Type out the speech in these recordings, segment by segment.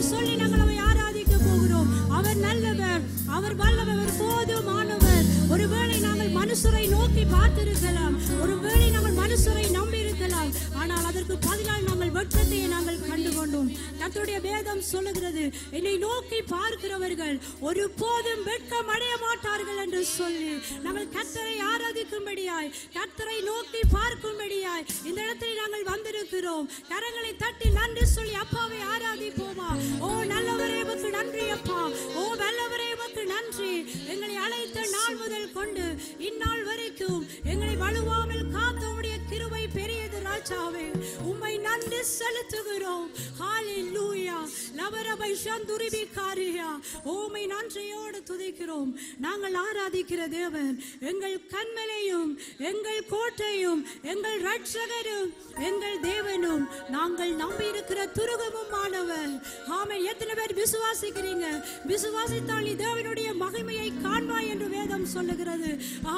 சொல்லி நாங்கள் அவரை ஆராதிக்க போகிறோம். அவர் நல்லவர், அவர் வல்லவர், போதுமானவர். ஒருவேளை நாங்கள் மனுஷரை நோக்கி பார்த்திருக்கலாம், ஒருவேளை நாங்கள் மனுஷரை நம்பி இருக்கலாம், ஆனால் அதற்கு பதிலாக நாங்கள் வெட்கத்தை நாங்கள் கண்டுகொண்டோம். கர்த்தருடைய வேதம் சொல்லுகிறது, என்னை நோக்கி பார்க்கிறவர்கள் ஒருபோதும் வெட்கம் அடைய மாட்டார்கள் என்று சொல்லி நாங்கள் கர்த்தரை ஆராதிக்கும்படியாய், கர்த்தரை நோக்கி பார்க்கும்படியாய் இந்த இடத்தில் நாங்கள் வந்திருக்கிறோம். கரங்களை தட்டி நன்றி சொல்லி அப்பாவை ஆராதிப்போமா? ஓ நல்லவரே உமக்கு நன்றி அப்பா, ஓ வல்லவரே உமக்கு நன்றி. எங்களை அழைத்த நாள் முதல் கொண்டு இந்நாள் வரைக்கும் எங்களை வலுவாமல் காத்த உம்முடைய கிருபை பெரியது ராஜாவே. உம்மை நன்றி செலுத்துகிறோம். ஹalleluya. லவரபை சந்துரிபி காரியா. உம்மை நன்றியோடு துதிக்கிறோம். நாங்கள் ஆராதிக்கிற தேவன் எங்கள் கன்மலையும் எங்கள் கோட்டையும் எங்கள் இரட்சகரும் எங்கள் தேவனும் நாங்கள் நம்பி இருக்கிற துருகமும் ஆனவர். ஆமென். எத்தனை பேர் விசுவாசிக்கிறீங்க? விசுவாசித்தால் நீ தேவனுடைய மகிமையை காண்பாய் என்று வேதம் சொல்லுகிறது.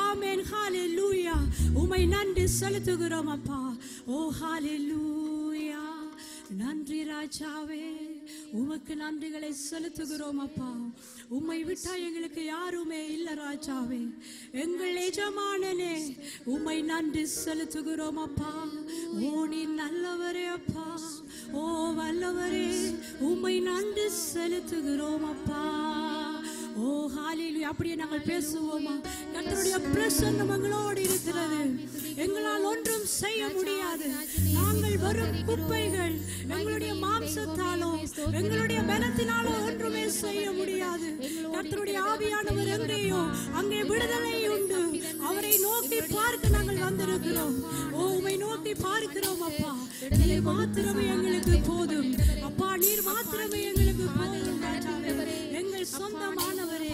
ஆமென். ஹalleluya. உம்மை நன்றி செலுத்துகிறோம் அப்பா. ஓ ஹalleluya. நன்றி ராஜாவே, உமக்கு நன்றிகளை செலுத்துகிறோம் அப்பா. உம்மை விட்டா எங்களுக்கு யாருமே இல்ல ராஜாவே. எங்கள் எஜமானனே, உம்மை நன்றி செலுத்துகிறோம் அப்பா. ஓ நீ நல்லவரே அப்பா, ஓ வல்லவரே, உம்மை நன்றி செலுத்துகிறோம் அப்பா. ஓ ஹalleluya. அப்படியே நாங்கள் பேசுவோமா? கர்த்தருடைய பிரசன்னம் எங்களோடு இருக்கிறது. எங்களால் ஒன்றும் செய்ய முடியாது. நாங்கள் வரும் குப்பைகள். எங்களுடைய மாம்சத்தாலோ எங்களுடைய பலத்தினாலோ ஒன்றுமே செய்ய முடியாது. கர்த்தருடைய ஆவியானவர் எங்கேயோ அங்கே விடுதலை உண்டு. அவரை நோக்கி பார்க்க நாங்கள் வந்திருக்கிறோம். ஓ உம்மை நோக்கி பார்க்கிறோம் அப்பா. நீர் மாத்திரமே எங்களுக்கு போதும் அப்பா. நீர் மாத்திரமே எங்களுக்கு போதும் ராஜாவே. எங்கள் சொந்தமானவரே,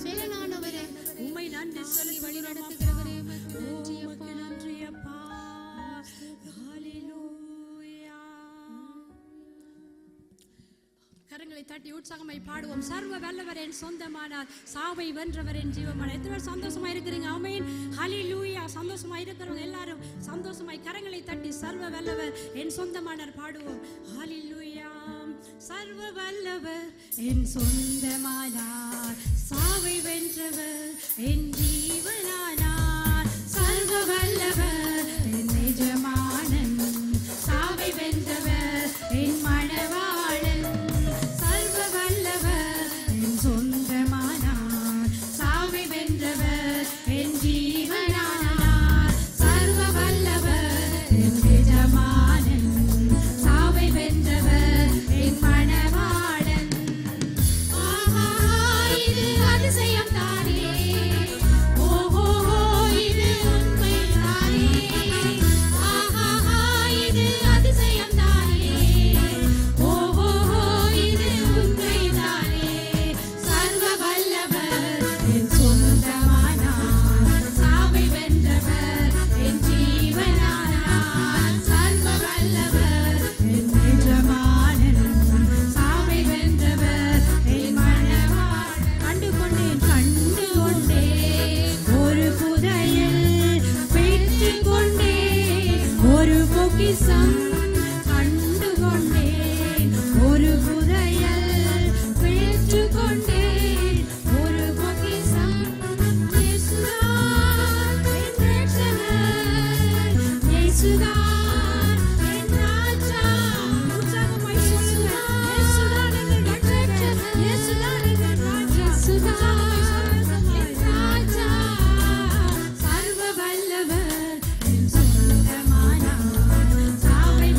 சேலனானவரே, உம்மை நன்றி சொல்லி வழி நடத்துகிறவரே, உமக்கு நன்றி அப்பா. ஹalleluya. கரங்களை தட்டி உற்சாகமாய் பாடுவோம். சர்வ வல்லவர் என் சொந்தமானார், சாவை வென்றவர் என் ஜீவமானார். எத்தனை பேர் சந்தோஷமா இருக்கிறீங்க? ஆமென். ஹalleluya. சந்தோஷமா இருக்கிறவங்க எல்லாரும் சந்தோஷமாய் கரங்களை தட்டி சர்வ வல்லவர் என் சொந்தமானார் பாடுவோம். ஹalleluya. சர்வ வல்லவர் என் சொந்தமானார், சாவை வென்றவர் என் ஜீவனானார். சர்வ வல்லவர் என் எஜமானன், சாவை வென்றவர் என் மணவாளன். சர்வ வல்லவர் என் சொந்தமானார், சாவை வென்றவர் என் ஜீவனானார். சர்வ வல்லவர் என் எஜமானன், சாவை வென்றவர் என் மணவாளன். ஆஹா இது அதிசயம் தானே. ஓஹோ இது உண்மை தானே. ஆஹா இது அதிசயம் தானே. ஓஹோ இது உண்மை தானே. சர்வ வல்லவர் என் சொந்தமானார், சாவை வென்றவர் என் ஜீவனானார். சர்வ வல்லவர் என் எஜமானன், சாவை வென்றவர் என் மணவாளன். கண்டு கொண்டேன் ஒரு புதையல், பெற்றுக் கொண்டேன் ஒரு பொக்கிஷம். கண்டு கொண்டேன் ஒரு புதையல், பெற்றுக் கொண்டேன் ஒரு பொக்கிஷம். இயேசுதான் என் இரட்சகர், இயேசுதான் என் ராஜா. உற்சாகமாய் சொல்லுங்க. இயேசுதான் எங்கள் இரட்சகர், இயேசுதான் எங்கள் ராஜா. உற்சாகமாய் என் ராஜா. சர்வ வல்லவர் என் சொந்தமானார், சாவை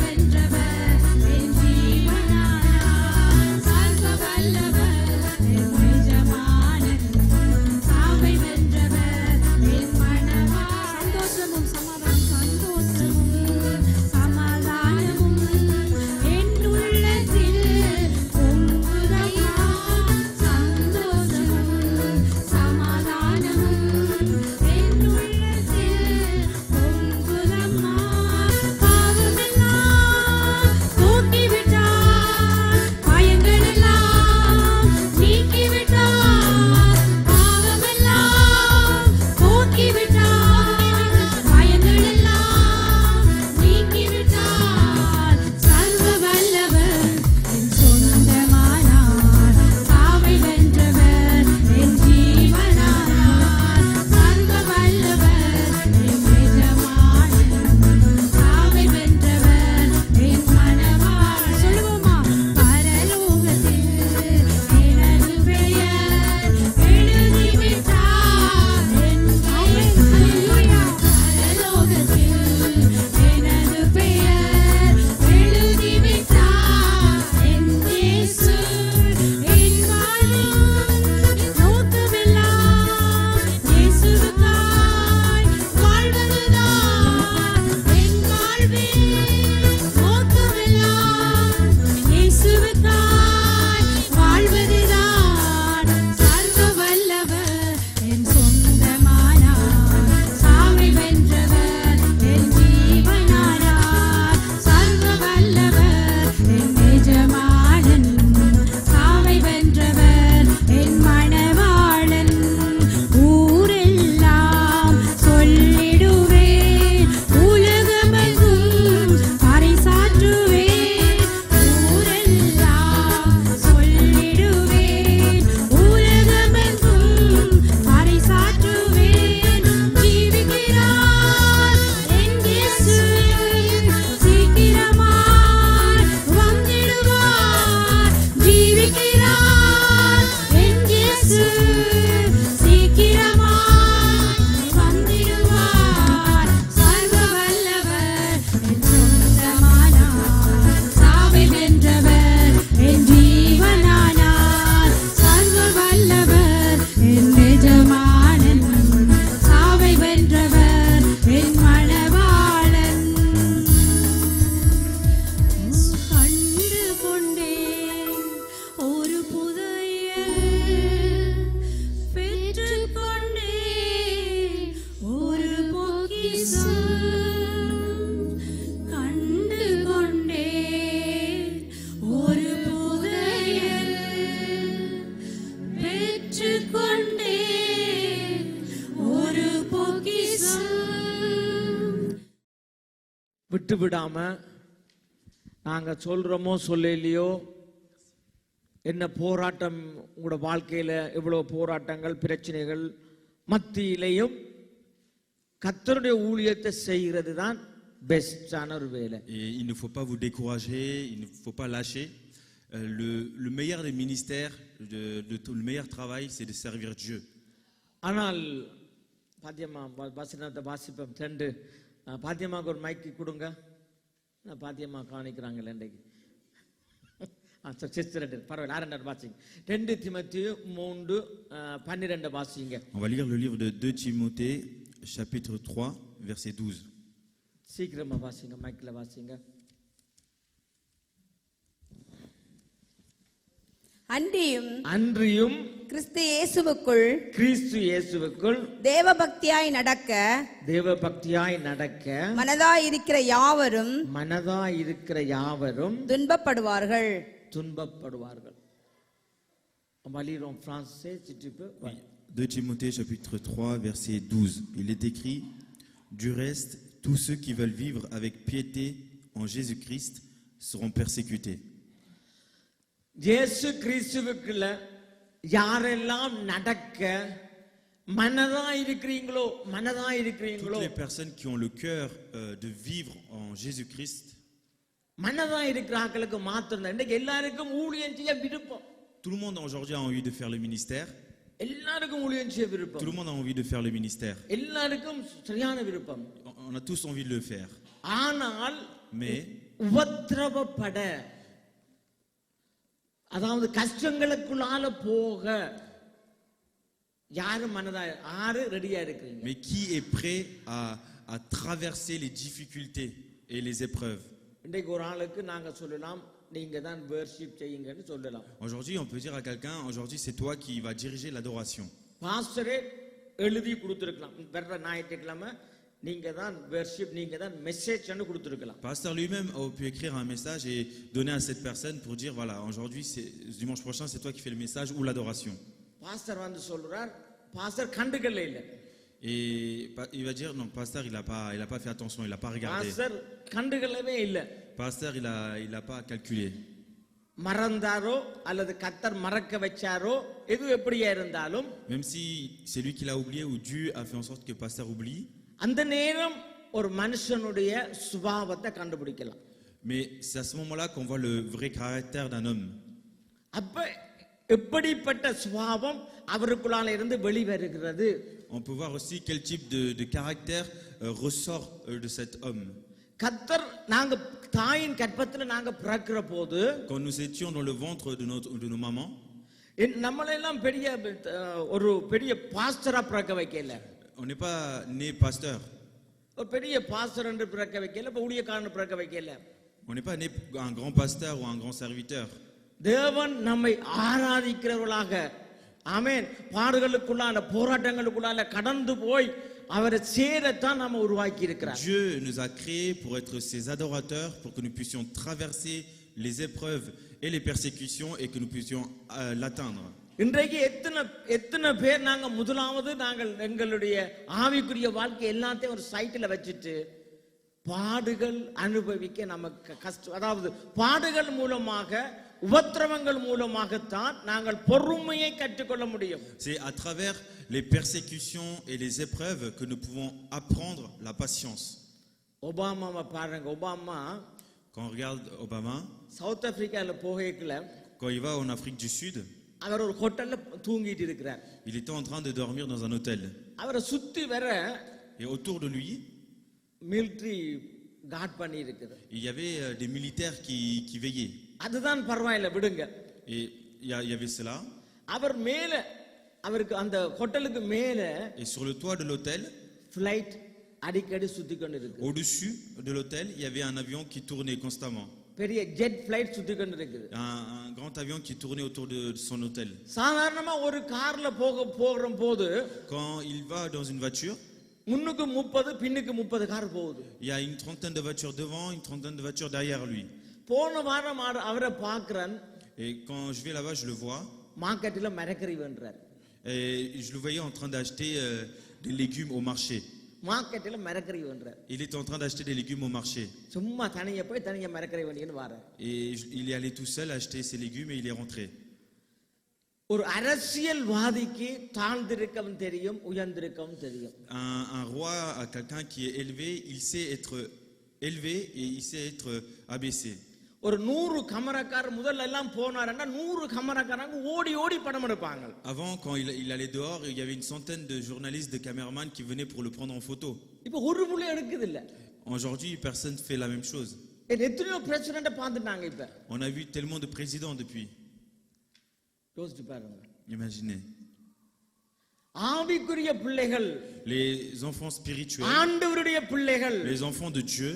விட்டு விடாம நாங்க சொல்றோமோ சொல்லலையோ என்ன போராட்டம் உங்களோட வாழ்க்கையில எவ்வளவு போராட்டங்கள் பிரச்சனைகள் மத்தியிலையும் கர்த்தருடைய ஊழியத்தை செய்கிறது தான் பெஸ்டான ஒரு வேலை. Et il ne faut pas vous décourager, il ne faut pas lâcher. Le meilleur des ministères, le meilleur travail, c'est de servir Dieu. ஆனால் பாத்தியம்மா வசனத்தை வாசிப்போம் 2 பாத்தியம்மாக்கு ஒரு மைக்கு கொடுங்க. பாத்தியம்மா காணிக்கிறாங்க இன்றைக்கு. பரவாயில்ல 6 வாசிங்க. 2 தீமோத்தேயு 3:12 வாசிங்க. On va lire le livre de 2 Timothée, chapitre 3, verset 12. சீக்கிரமா வாசிங்க, மைக்ல வாசிங்க. அன்றியும் கிறிஸ்து இயேசுவுக்குள் தேவபக்தியாய் நடக்க மனதாய் இருக்கிற யாவரும் துன்பப்படுவார்கள். On va lire en français si tu peux. 2 Timothée chapitre 3 verset 12. Il est écrit: Du reste, tous ceux qui veulent vivre avec piété en Jésus-Christ seront persécutés. இயேசு கிறிஸ்துவுக்குள்ள யாரெல்லாம் நடக்க மனதாய் இருக்கிறீங்களோ Toutes les personnes qui ont le cœur de vivre en Jésus-Christ, மனதாய் இருக்கிறாங்களுக்கு மாத்திரம் இன்னைக்கு எல்லாருக்கும் ஊழியம் செய்ய விருப்பம். Tout le monde aujourd'hui a envie de faire le ministère. எல்லாருக்கும் ஊழியம் செய்ய விருப்பம். Tout le monde a envie de faire le ministère. எல்லாருக்கும் சரியான விருப்பம். On a tous envie de le faire. ஆனால் Mais உபத்திரவப்பட, அதாவது கஷ்டங்களுக்குள்ளால போக யாரும் யாரு ரெடியா இருக்கீங்க? Mais qui est prêt à traverser les difficultés et les épreuves? இன்னைக்கு ஒரு ஆளுக்கு நாங்க சொல்லலாம் நீங்க தான் வர்ஷிப் செய்யுங்கன்னு சொல்லலாம். Aujourd'hui on peut dire à quelqu'un, aujourd'hui c'est toi qui va diriger l'adoration. பாஸ்டரே எழுதி கொடுத்திருக்கலாம், வர்ற ஞாயிற்றுக்கிழமை நீங்க தான் வர்ஷிப், நீங்க தான் மெசேஜ்னு கொடுத்திருக்கலாம். Pasteur lui-même a pu écrire un message et donner à cette personne pour dire voilà, aujourd'hui c'est dimanche prochain c'est toi qui fais le message ou l'adoration. Pastor வந்து சொல்றார், pastor கண்டுக்கல இல்ல. Et il va dire non, pasteur il a pas fait attention, il a pas regardé. Pastor கண்டுக்கலவே இல்ல. Pasteur il a pas calculé. மறந்தாரோ அல்லது கர்த்தர் மறக்க வச்சாரோ எது எப்படியா இருந்தாலும், même si c'est lui qui l'a oublié ou Dieu a fait en sorte que pasteur oublie, அந்த நேரம் ஒரு மனுஷனுடைய சுபாவத்தை கண்டுபிடிக்கலாம். mais c'est à ce moment-là qu'on voit le vrai caractère d'un homme. அப்ப எப்படிப்பட்ட சுபாவம் அவருக்குள்ளால இருந்து வெளிவருகிறது? On peut voir aussi quel type de caractère ressort de cet homme. கர்த்தர் நாங்க தாயின் கற்பத்துல நாங்க பிறக்கிற போது, Quand nous étions dans le ventre de nos mamans, நம்மளெல்லாம் ஒரு பெரிய பாஸ்டரா பிறக்க வைக்கல. on n'est pas né pasteur. ஒரு பெரிய பாஸ்டர் என்று பிறக்க வைக்கல, ஊழியக்காரன் பிறக்க வைக்கல. On n'est pas né un grand pasteur ou un grand serviteur. தேவன் நம்மை ஆராதிக்கிறவர்களாக, ஆமென், பாடுகளுக்குள்ளான போராட்டங்களுக்குள்ளால கடந்து போய் அவரை சேரத்தான் நாம உருவாக்கி இருக்கிறார். Dieu nous a créés pour être ses adorateurs, pour que nous puissions traverser les épreuves et les persécutions et que nous puissions l'atteindre. இன்றைக்கு எத்தனை பேர் நாங்க முதலாவது நாங்கள் எங்களுடைய ஆவிக்குரிய வாழ்க்கை எல்லாத்தையும் ஒரு சைட்டில் வச்சுட்டு பாடுகள் அனுபவிக்க நமக்கு கஷ்டம், அதாவது பாடுகள் மூலமாக உபத்திரவங்கள் மூலமாகத்தான் நாங்கள் பொறுமையை கற்றுக்கொள்ள முடியும். C'est à travers les persécutions et les épreuves que nous pouvons apprendre la patience. ஒபாமாவை பாருங்க. Obama Quand on regarde Obama, south ஆப்பிரிக்கால போகல, quand il va en Afrique du Sud, அவர் ஒரு ஹோட்டல்ல தூங்கிட்டு இருக்கிறார். il était en train de dormir dans un hôtel. அவரை சுத்தி வர Et autour de lui, military card பண்ணி இருக்குது. il y avait des militaires qui veillaient. அதுதான் பரவாயில்லை விடுங்க. Et il y avait cela. அவர் மேல, அவருக்கு அந்த ஹோட்டலுக்கு மேல, Et sur le toit de l'hôtel, flight அடிக்கடி சுத்தி கொண்டு இருக்கு. au-dessus de l'hôtel, il y avait un avion qui tournait constamment. பெரிய ஜெட் ஃளைட் சுத்தி கொண்டு இருக்குது. Un grand avion qui tournait autour de son hôtel. சாதாரணமா ஒரு கார்ல போகிற போது, Quand il va dans une voiture, முன்னுக்கு 30 பின்னுக்கு 30 கார் போகுது. il y a une trentaine de voitures devant, une trentaine de voitures derrière lui. போன வாரம் அவரை பார்க்கிறேன். Et quand je vais là-bas, je le vois. மார்க்கெட்ல மரக்கறி வென்றார். Et je le voyais en train d'acheter des légumes au marché. மார்க்கெட்டில் மரக்கறி வேண்டார். Il était en train d'acheter des légumes au marché. சும்மா தனியா போய் தனியா மரக்கறி வேண்டின்னு வார. Et il est allé tout seul acheter ses légumes et il est rentré. ஒரு அரசியல்வாதிக்கு தாழ்ந்திருக்கவும் தெரியும், உயர்ந்திருக்கவும் தெரியும். Un roi, à quelqu'un qui est élevé, il sait être élevé et il sait être abaissé. ஒரு 100 கமரக்காரர் முதல்ல எல்லாம் போனாருன்னா 100 கமரக்காரங்க ஓடி ஓடி படம் எடுப்பாங்க. Avant, quand il allait dehors, il y avait une centaine de journalistes, de caméramans qui venaient pour le prendre en photo. இப்போ ஒரு புள்ளி எடுக்குது இல்ல. Aujourd'hui, personne fait la même chose. எத்தனையோ பிரசிடென்ட் பார்த்துட்டாங்க இப்ப. On a vu tellement de présidents depuis. யோசிச்சு பாருங்க. Imaginez. ஆவிக்குரிய பிள்ளைகள், Les enfants spirituels, ஆண்டவருடைய பிள்ளைகள், les enfants de Dieu,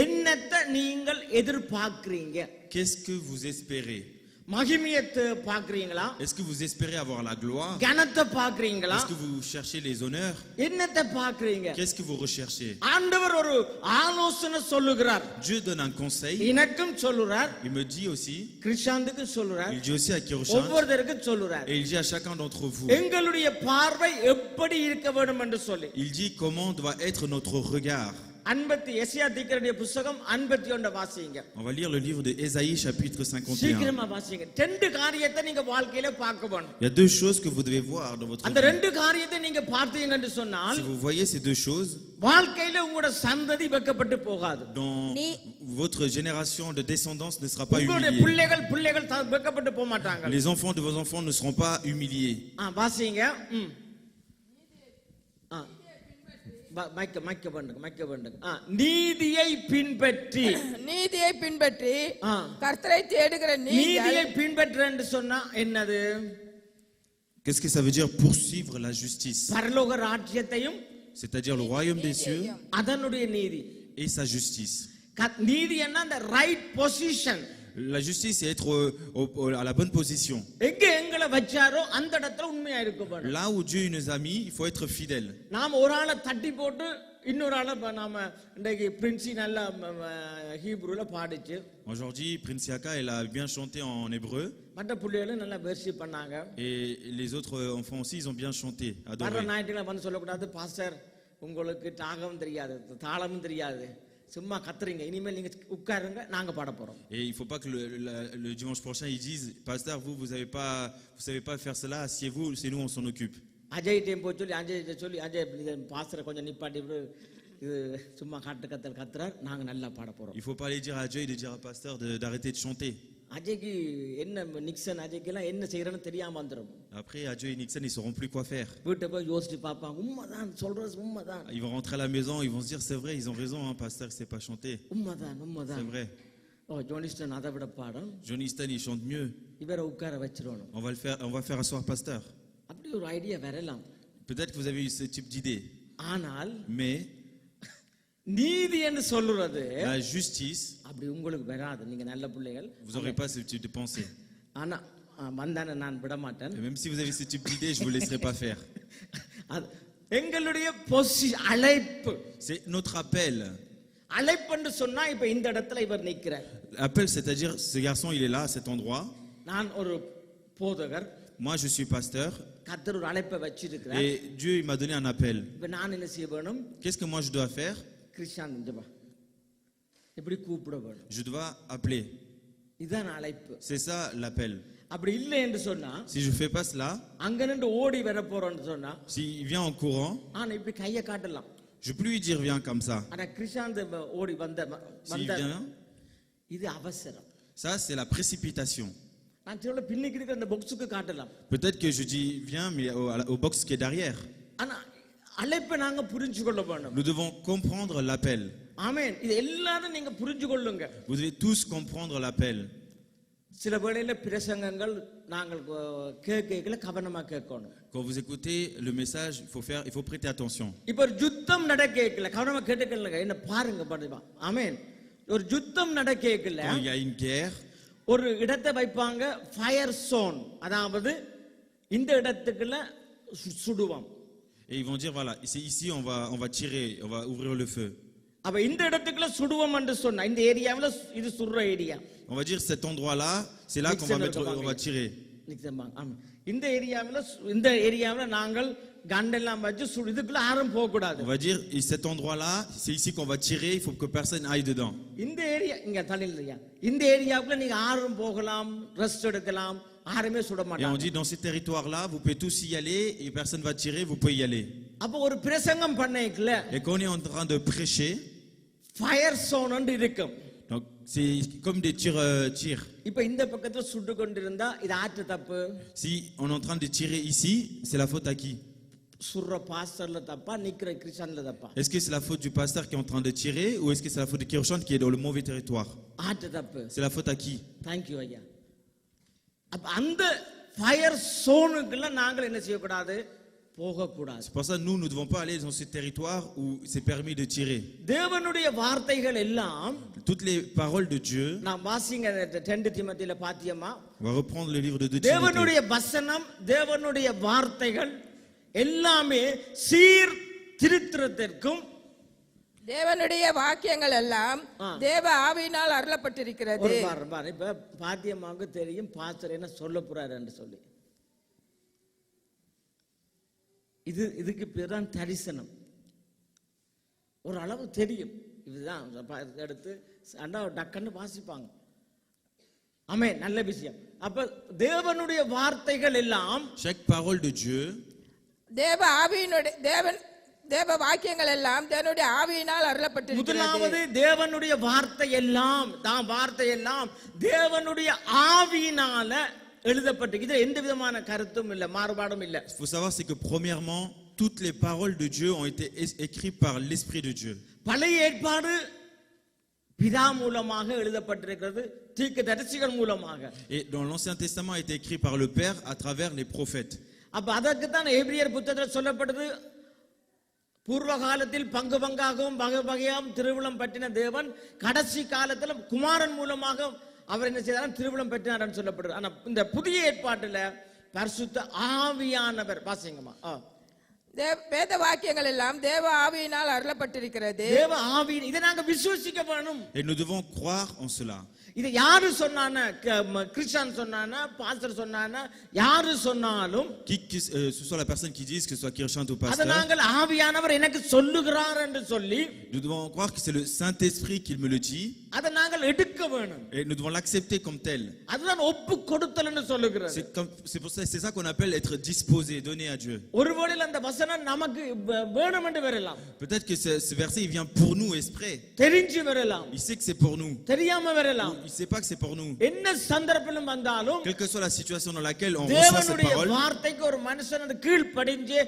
என்னத்தை நீங்கள் எதிர்பார்க்கிறீங்க? qu'est-ce que vous espérez? மகிமையத்தை பார்க்கிறீங்களா? Est-ce que vous espérez avoir la gloire? கனத்தை பார்க்கிறீங்களா? Est-ce que vous cherchez les honneurs? என்னத்தை பார்க்கிறீங்க? Qu'est-ce que vous recherchez? ஆண்டவர் ஒரு ஆலோசனை சொல்லுகிறார். Dieu donne un conseil. எனக்கும் சொல்லுறார், Il me dit aussi, கிறிஸ்டாந்துக்கு சொல்லுறார், il dit aussi à Kirochan, ஒவ்வொருத்தருக்கும் சொல்லுறார். et il dit à chacun d'entre vous, எங்களுடைய பார்வை எப்படி இருக்க வேண்டும் என்று சொல்லி. il dit comment doit être notre regard. Isaiah தீர்க்கதரிசியுடைய புத்தகம் 51 வாசிங்க. On va lire le livre de Ésaïe chapitre 51. சீக்கிரமா வாசிங்க. ரெண்டு காரியத்தை நீங்க வாழ்க்கையில பார்க்க வேண்டும். Il y a deux choses que vous devez voir dans votre அந்த vie. ரெண்டு காரியத்தை நீங்க பார்த்தீங்க என்று சொன்னால், Si vous voyez ces deux choses, வாழ்க்கையில உங்களோட சந்ததி வெட்கப்பட்டு போகாது. dans votre génération de descendance ne sera pas உங்களுடைய humiliée. பிள்ளைகள் வெட்கப்பட்டு போக மாட்டாங்க. Les enfants de vos enfants ne seront pas humiliés. வாசிங்க. மைக்க பண்ணுங்க. நீதியை பின்பற்றி கர்த்தரை தேடுகிற நீதியை பின்பற்ற என்று சொன்னா என்னது? Qu'est-ce que ça veut dire poursuivre la justice? பரலோக ராஜ்யத்தையும், C'est-à-dire le royaume des cieux அதனுடைய நீதி. et sa justice. நீதி என்ன? அந்த right position. La justice, c'est être à la bonne position. எங்க எங்களை வச்சாரோ அந்த இடத்துல உண்மையா இருக்க வேண்டும். Là où Dieu nous a mis, il faut être fidèle. நாம ஒரு ஆளை தட்டி போட்டு இன்னொரு ஆளை நாம இன்னைக்கு பிரின்சி நல்லா ஹீப்ரூல பாடிச்சு. Aujourd'hui, Prince Yaka, elle a bien chanté en hébreu. மற்ற பிள்ளைகளும் நல்லா வெர்ஷிப் பண்ணாங்க. Et les autres enfants aussi, ils ont bien chanté, வர adoré. ஞாயிற்றுக்கிழமை வந்து சொல்லக்கூடாது, பாஸ்டர் உங்களுக்கு தாகம் தெரியாது, தாளமும் தெரியாது, சும்மா கத்துறீங்க, இனிமேல் நீங்க உட்காருங்க, நாங்க பாட போறோம். Et il faut pas que le dimanche prochain ils disent, pasteur, vous savez pas faire cela, asseyez-vous, c'est nous on s'en occupe. Ajay time போய் சொல்லி அஜய் பாஸ்டரை கொஞ்சம் நிப்பாட்டி இது சும்மா கத்துறார், நாங்க நல்லா பாட போறோம். Il faut pas aller dire à Dieu, de dire à pasteur d'arrêter de chanter. அஜய்க்கு என்ன நிக்சன் அஜய்க்கெல்லாம் என்ன செய்யறன்னு தெரியாம வந்துடும். Après, Adjo et Nixon, ils sauront plus quoi faire. வீட்டை போய் யோசிச்சு பார்ப்பாங்க, உண்மைதான் சொல்றது உண்மைதான். Ils vont rentrer à la maison, ils vont se dire, c'est vrai, ils ont raison, hein, pasteur, il sait pas chanter. உண்மைதான். C'est vrai. ஜோனிஸ்டன் அதை விட பாடம், Johnny Stan, il chante mieux. இவரை உட்கார வச்சிடணும். On va faire asseoir pasteur. அப்படி ஒரு idea வரலாம். Peut-être que vous avez eu ce type d'idée. ஆனால் Mais நீதி என்று சொல்லுறது la justice, அப்படி உங்களுக்கு வராது. நீங்க நல்ல பிள்ளைகள், vous n'aurez pas ce type de pensée. ஆனா வந்தானே நான் விட மாட்டேன். Et même si vous avez ce type d'idée, je ne vous laisserai pas faire. எங்களுடைய அழைப்பு, C'est notre appel. அழைப்புன்னு சொன்னா இப்ப இந்த இடத்துல இவர் நிற்கிறார். Appel, c'est-à-dire, ce garçon, il est là, à cet endroit. நான் ஒரு போதகர், Moi, je suis pasteur. கர்த்தர் ஒரு அழைப்பை வச்சிருக்கிறார். Et Dieu, il m'a donné un appel. இப்ப நான் என்ன செய்ய வேணும்? Qu'est-ce que moi, je dois faire? Christian Jeba இப்படி கூப்பிட வேணும். Je dois appeler. இதுதான் அழைப்பு. C'est ça l'appel. அப்படி இல்லை என்று சொன்னா, Si je ne fais pas cela, அங்க நின்று ஓடி வர போறோம்னு சொன்னா, s'il vient en courant, ஆனா இப்படி கையை காட்டலாம். je peux lui dire viens comme ça. ஆனா கிறிஸ்டியான் ஓடி S'il vient, இது அவசரம். ça c'est la précipitation. நான் சொல்ல பின்னிக்கு இருக்கிற அந்த பாக்ஸுக்கு காட்டலாம். Peut-être que je dis viens, mais au box qui est derrière. ஆனா அழைப்பை நாங்க புரிஞ்சு கொள்ள வேணும். Nous devons comprendre l'appel. ஆமென். இது எல்லாரும் நீங்க புரிஞ்சு கொள்ளுங்க. Vous devez tous comprendre l'appel. சில வேளையில பிரசங்கங்கள் நாங்கள் கேட்கல கவனமா கேட்கணும். Quand vous écoutez le message, il faut prêter attention. இப்ப ஒரு யுத்தம் நடக்கல, கவனமா கேட்கல, என்ன பாருங்க பாருங்க. ஆமென். ஒரு யுத்தம் நடக்கல, Quand il y a une guerre, ஒரு இடத்தை வைப்பாங்க, ஃபயர் சோன், அதாவது இந்த இடத்துக்குள்ள சுடுவோம். et ils vont dire voilà, c'est ici on va tirer, on va ouvrir le feu. அப்ப இந்த இடத்துக்குள்ள சுடுவோம் என்று சொன்னா, இந்த ஏரியாவுல இது சுடுற area. On va dire cet endroit-là, c'est là qu'on va tirer. இந்த ஏரியாவுல நாங்கள் கண்டெல்லாம் வச்சு இதுக்குள்ள யாரும் போக கூடாது. On va dire, et cet endroit-là, c'est ici qu'on va tirer, il faut que personne aille dedans. இந்த ஏரியா இங்க தள்ளிலையா, இந்த ஏரியாவுக்குள்ள நீங்க யாரும் போகலாம், ரெஸ்ட் எடுக்கலாம், யாருமே சுட Et on மாட்டாங்க. dit, dans ces territoires-là, vous pouvez tous y aller et personne va tirer, vous pouvez y aller. அப்ப ஒரு பிரசங்கம் பண்ணைக்குள்ள Et quand on est en train de prêcher, fire zone ஒன்று இருக்கும். donc c'est comme des tirs. இப்ப இந்த பக்கத்துல சுட்டு கொண்டிருந்தா இது ஆற்று தப்பு, Si on est en train de tirer ici, c'est la faute à qui? சுடுற பாஸ்டர்ல தப்பா, நிக்கிற கிறிஸ்டியன்ல தப்பா? Est-ce que c'est la faute du pasteur qui est en train de tirer ou est-ce que c'est la faute de Kirchhoff qui est dans le mauvais territoire? ஆற்று தப்பு. C'est la faute à qui? Thank you ஐயா. அப்ப அந்த fire சோனுக்குள்ள நாங்கள் என்ன செய்யக்கூடாது, போகக்கூடாது. C'est pour ça que nous ne devons pas aller dans ce territoire où c'est permis de tirer. தேவனுடைய வார்த்தைகள் எல்லாம் Toutes les paroles de Dieu, நான் வாசிங்க 2 தீமோத்தேயுல பாத்தியமா, on va reprendre le livre de 2 Timothée. தேவனுடைய வசனம், தேவனுடைய வார்த்தைகள் எல்லாமே சீர் திருத்திரத்திற்கும் தேவனுடைய வாக்கியங்கள் எல்லாம் தேவ ஆவியினால் அருளப்பட்டிருக்கிறது. ஒரு பாரு இப்ப பாத்தியமாவுக்கு தெரியும் பாஸ்டர் என்ன சொல்ல போறாரு என்று சொல்லி. இதுக்கு பேர் தான் தரிசனம். ஒரு அளவு தெரியும், இதுதான் எடுத்து டக்குன்னு வாசிப்பாங்க. ஆமே, நல்ல விஷயம். அப்ப தேவனுடைய வார்த்தைகள் எல்லாம், chaque parole de Dieu, தேவ ஆவியினுடைய தேவ வாக்கியங்கள் எல்லாம் தேவனுடைய ஆவியினால் அருளப்பட்டிருக்கிறது. முதலாவது தேவனுடைய வார்த்தை எல்லாம் தேவனுடைய ஆவியினால எழுதப்பட்டிருக்கு. இது எந்த விதமான கருத்தும் இல்ல, மாறுபாடும் இல்ல. il faut savoir c'est que premièrement toutes les paroles de Dieu ont été écrites par l'esprit de Dieu. பழைய ஏற்பாடு பிதா மூலமாக எழுதப்பட்டிருக்கிறது, தீர்க்கதரிசிகள் மூலமாக. Et dans l'Ancien Testament a été écrit par le Père à travers les prophètes. அப்ப அதற்கு தான் எபிரியர் புத்தகத்தில் சொல்லப்படுது, பூர்வ காலத்தில் பங்கு பங்காகவும் வகை வகையாகவும் திருவிழம் பற்றின தேவன் கடைசி காலத்தில் குமாரன் மூலமாக அவர் என்ன செய்தார், திருவிழம் பெற்றார் சொல்லப்படுது. ஆனா இந்த புதிய ஏற்பாட்டுல பரிசுத்த ஆவியானவர், வாசிங்கம்மா. வேத வாக்கியங்கள் எல்லாம் தேவ ஆவியினால் அருளப்பட்டிருக்கிறது. தேவ ஆவி, இதை நாங்க விசுவாசிக்க வேணும். Et nous devons croire en cela. இது யாரு சொன்னானா, கிறிஸ்டியன் சொன்னானா, பாஸ்டர் சொன்னானா, யாரு சொன்னாலும் Que ce soit la personne qui dise, que ce soit Kirchhoff ou அத pasteur, நாங்கள் ஆவியானவர் எனக்கு சொல்லுகிறார் என்று சொல்லி nous devons croire que c'est le Saint-Esprit qui me le dit அதை நாங்கள் எடுக்க வேணும். et nous devons l'accepter comme tel. அதுதான் ஒப்பு கொடுத்தல் என்று சொல்லுகிறது. C'est ça qu'on appelle être disposé, donné à Dieu. ஒருவேளை அந்த வசனம் நமக்கு வேணும் என்று வரலாம், Peut-être que ce verset il vient pour nous exprès. தெரிஞ்சு வரலாம், Il sait que c'est pour nous. தெரியாம வரலாம். Il sait pas que c'est pour nous. என்ன சந்தர்ப்பம் வந்தாலும் Quelle que soit la situation dans laquelle on reçoit cette தேவனுடைய parole, வார்த்தைக்கு ஒரு மனுஷன் அது கீழ்ப்படிஞ்சே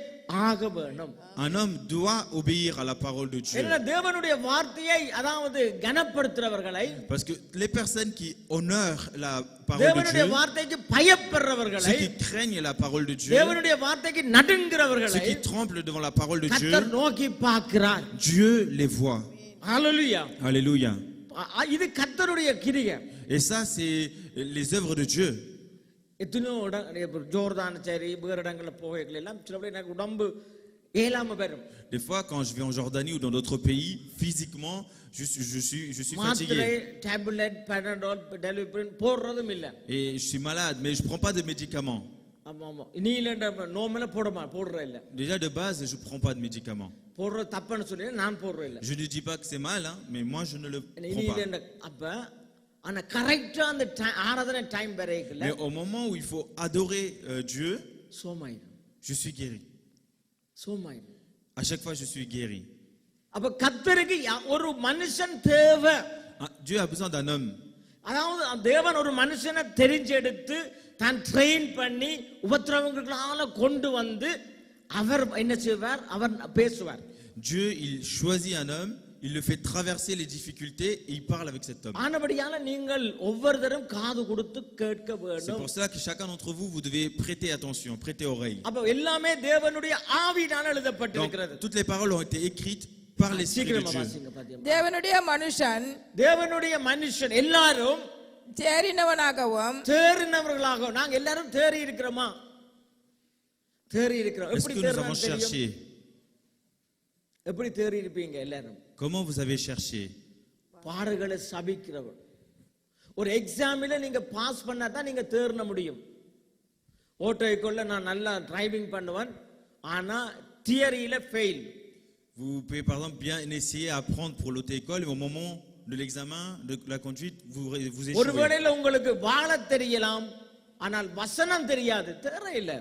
ஆக வேணும். un homme doit obéir à la parole de Dieu. என்ன தேவனுடைய வார்த்தையை அதாவது கனப்படுத்துறவர்களை, Parce que les personnes qui honorent la parole de தேவனுடைய Dieu, வார்த்தைக்கு பயப்படுறவர்களை, ceux qui craignent la parole de Dieu, தேவனுடைய வார்த்தைக்கு நடுங்குறவர்களை ceux qui tremblent devant la parole de Dieu, கர்த்தர் நோக்கி பார்க்கிறார். Dieu les voit. ஹல்லேலூயா. Alléluia. இது கர்த்தருடைய கிரியை. Et ça, c'est les œuvres de Dieu. எத்தனையோ ஜோர்தான் சரி வேறு இடங்கள்ல போகைகள் எல்லாம் சில எனக்கு உடம்பு ஏலாம வரும். Des fois, quand je vais en Jordanie ou dans d'autres pays, physiquement, je suis மாத்திரை, fatigué. டேப்லெட், பெனடால், டெலிபிரின் போடுறதும் இல்ல. Et je suis malade, mais je ne prends pas de médicaments. ஆமா ஆமா, நீ இல்ல நோமல போடுற இல்ல. Déjà de base, je ne prends pas de médicaments. போடுற தப்புன்னு சொல்லி நான் போடுறேன் இல்ல. Je ne dis pas que c'est mal, hein, mais moi, je ne le நீ prends pas. இல்ல அப்ப ஆனா கரெக்ட்டா அந்த ஆராதனை டைம் வரைக்குள்ள Mais au moment où il faut adorer Dieu, சோமாயிடும். je suis guéri. சோமாயிடும். À chaque fois, je suis guéri. அப்ப கர்த்தருக்கு ஒரு மனுஷன் தேவை. Dieu a besoin d'un homme. அதாவது தேவன் ஒரு மனுஷனை தெரிஞ்செடுத்து தான் ட்ரெயின் பண்ணி உபத்திரவங்களால கொண்டு வந்து அவர் என்ன செய்வார், அவர் பேசுவார். Dieu, il choisit un homme, il le fait traverser les difficultés et il parle avec cet homme. ஆனபடியால நீங்கள் ஒவ்வொருத்தரும் காது கொடுத்து கேட்க C'est வேண்டும். pour cela que chacun d'entre vous, vous devez prêter attention, prêter oreille. அப்ப எல்லாமே தேவனுடைய ஆவியினால Donc, எழுதப்பட்டிருக்கிறது. toutes les paroles ont été écrites par l'Esprit de சீக்கிரமா Dieu. வாசிங்க பாத்தியா. தேவனுடைய மனுஷன் தேவனுடைய மனுஷன் எல்லாரும் தேறினவனாகவும் தேறினவர்களாக, நாங்க எல்லாரும் தேறி இருக்கிறோமா? தேறி இருக்கிறோம். Est-ce எப்படி que nous avons தேறணும் தெரியும்? cherché? எப்படி தேறி இருப்பீங்க எல்லாரும்? Comment vous avez cherché? பாடுகளை சபிக்கிறவர். ஒரு எக்ஸாமில் நீங்க பாஸ் பண்ணா தான் நீங்க தேர்ன முடியும். ஓட்டோய்க்குள்ள நான் நல்லா டிரைவிங் பண்ணுவேன், ஆனா தியரியில fail. Vous pouvez par exemple bien essayer à apprendre pour l'auto-école et au moment de l'examen de la conduite, vous échouez. ஒருவேளை உங்களுக்கு வாழ தெரியலாம், ஆனால் வசனம் தெரியாது. தெரியல.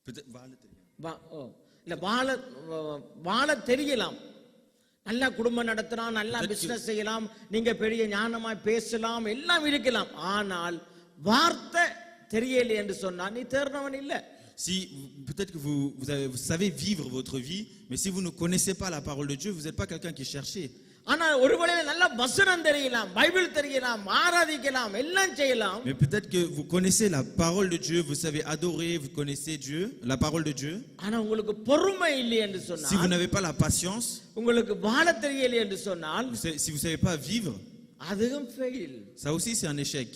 Peut-être இல்ல வாழ தெரியலாம். நல்லா குடும்பம் நடத்தலாம், நல்லா பிசினஸ் செய்யலாம், நீங்க பெரிய ஞானமாய் பேசலாம், எல்லாம் இருக்கலாம். ஆனால் வார்த்தை தெரியல என்று சொன்னா நீ தேர்னவன் இல்ல. Si peut-être que vous savez vivre votre vie, mais si vous ne connaissez pas la parole de Dieu, vous n'êtes pas quelqu'un qui est cherché. ஆனா ஒருவேளை நல்ல வசனம் தெரியலாம், பைபிள் தெரியலாம், ஆராதிக்கலாம், எல்லாம் செய்யலாம். Mais peut-être que vous connaissez la parole de Dieu, vous savez adorer, vous connaissez Dieu, la parole de Dieu. ஆனா உங்களுக்கு பொறுமை இல்லை என்று சொன்னா, Si vous n'avez pas la patience, உங்களுக்கு வாழ தெரியல என்று சொன்னால், si vous savez pas vivre, அதுவும் fail. ça aussi c'est un échec.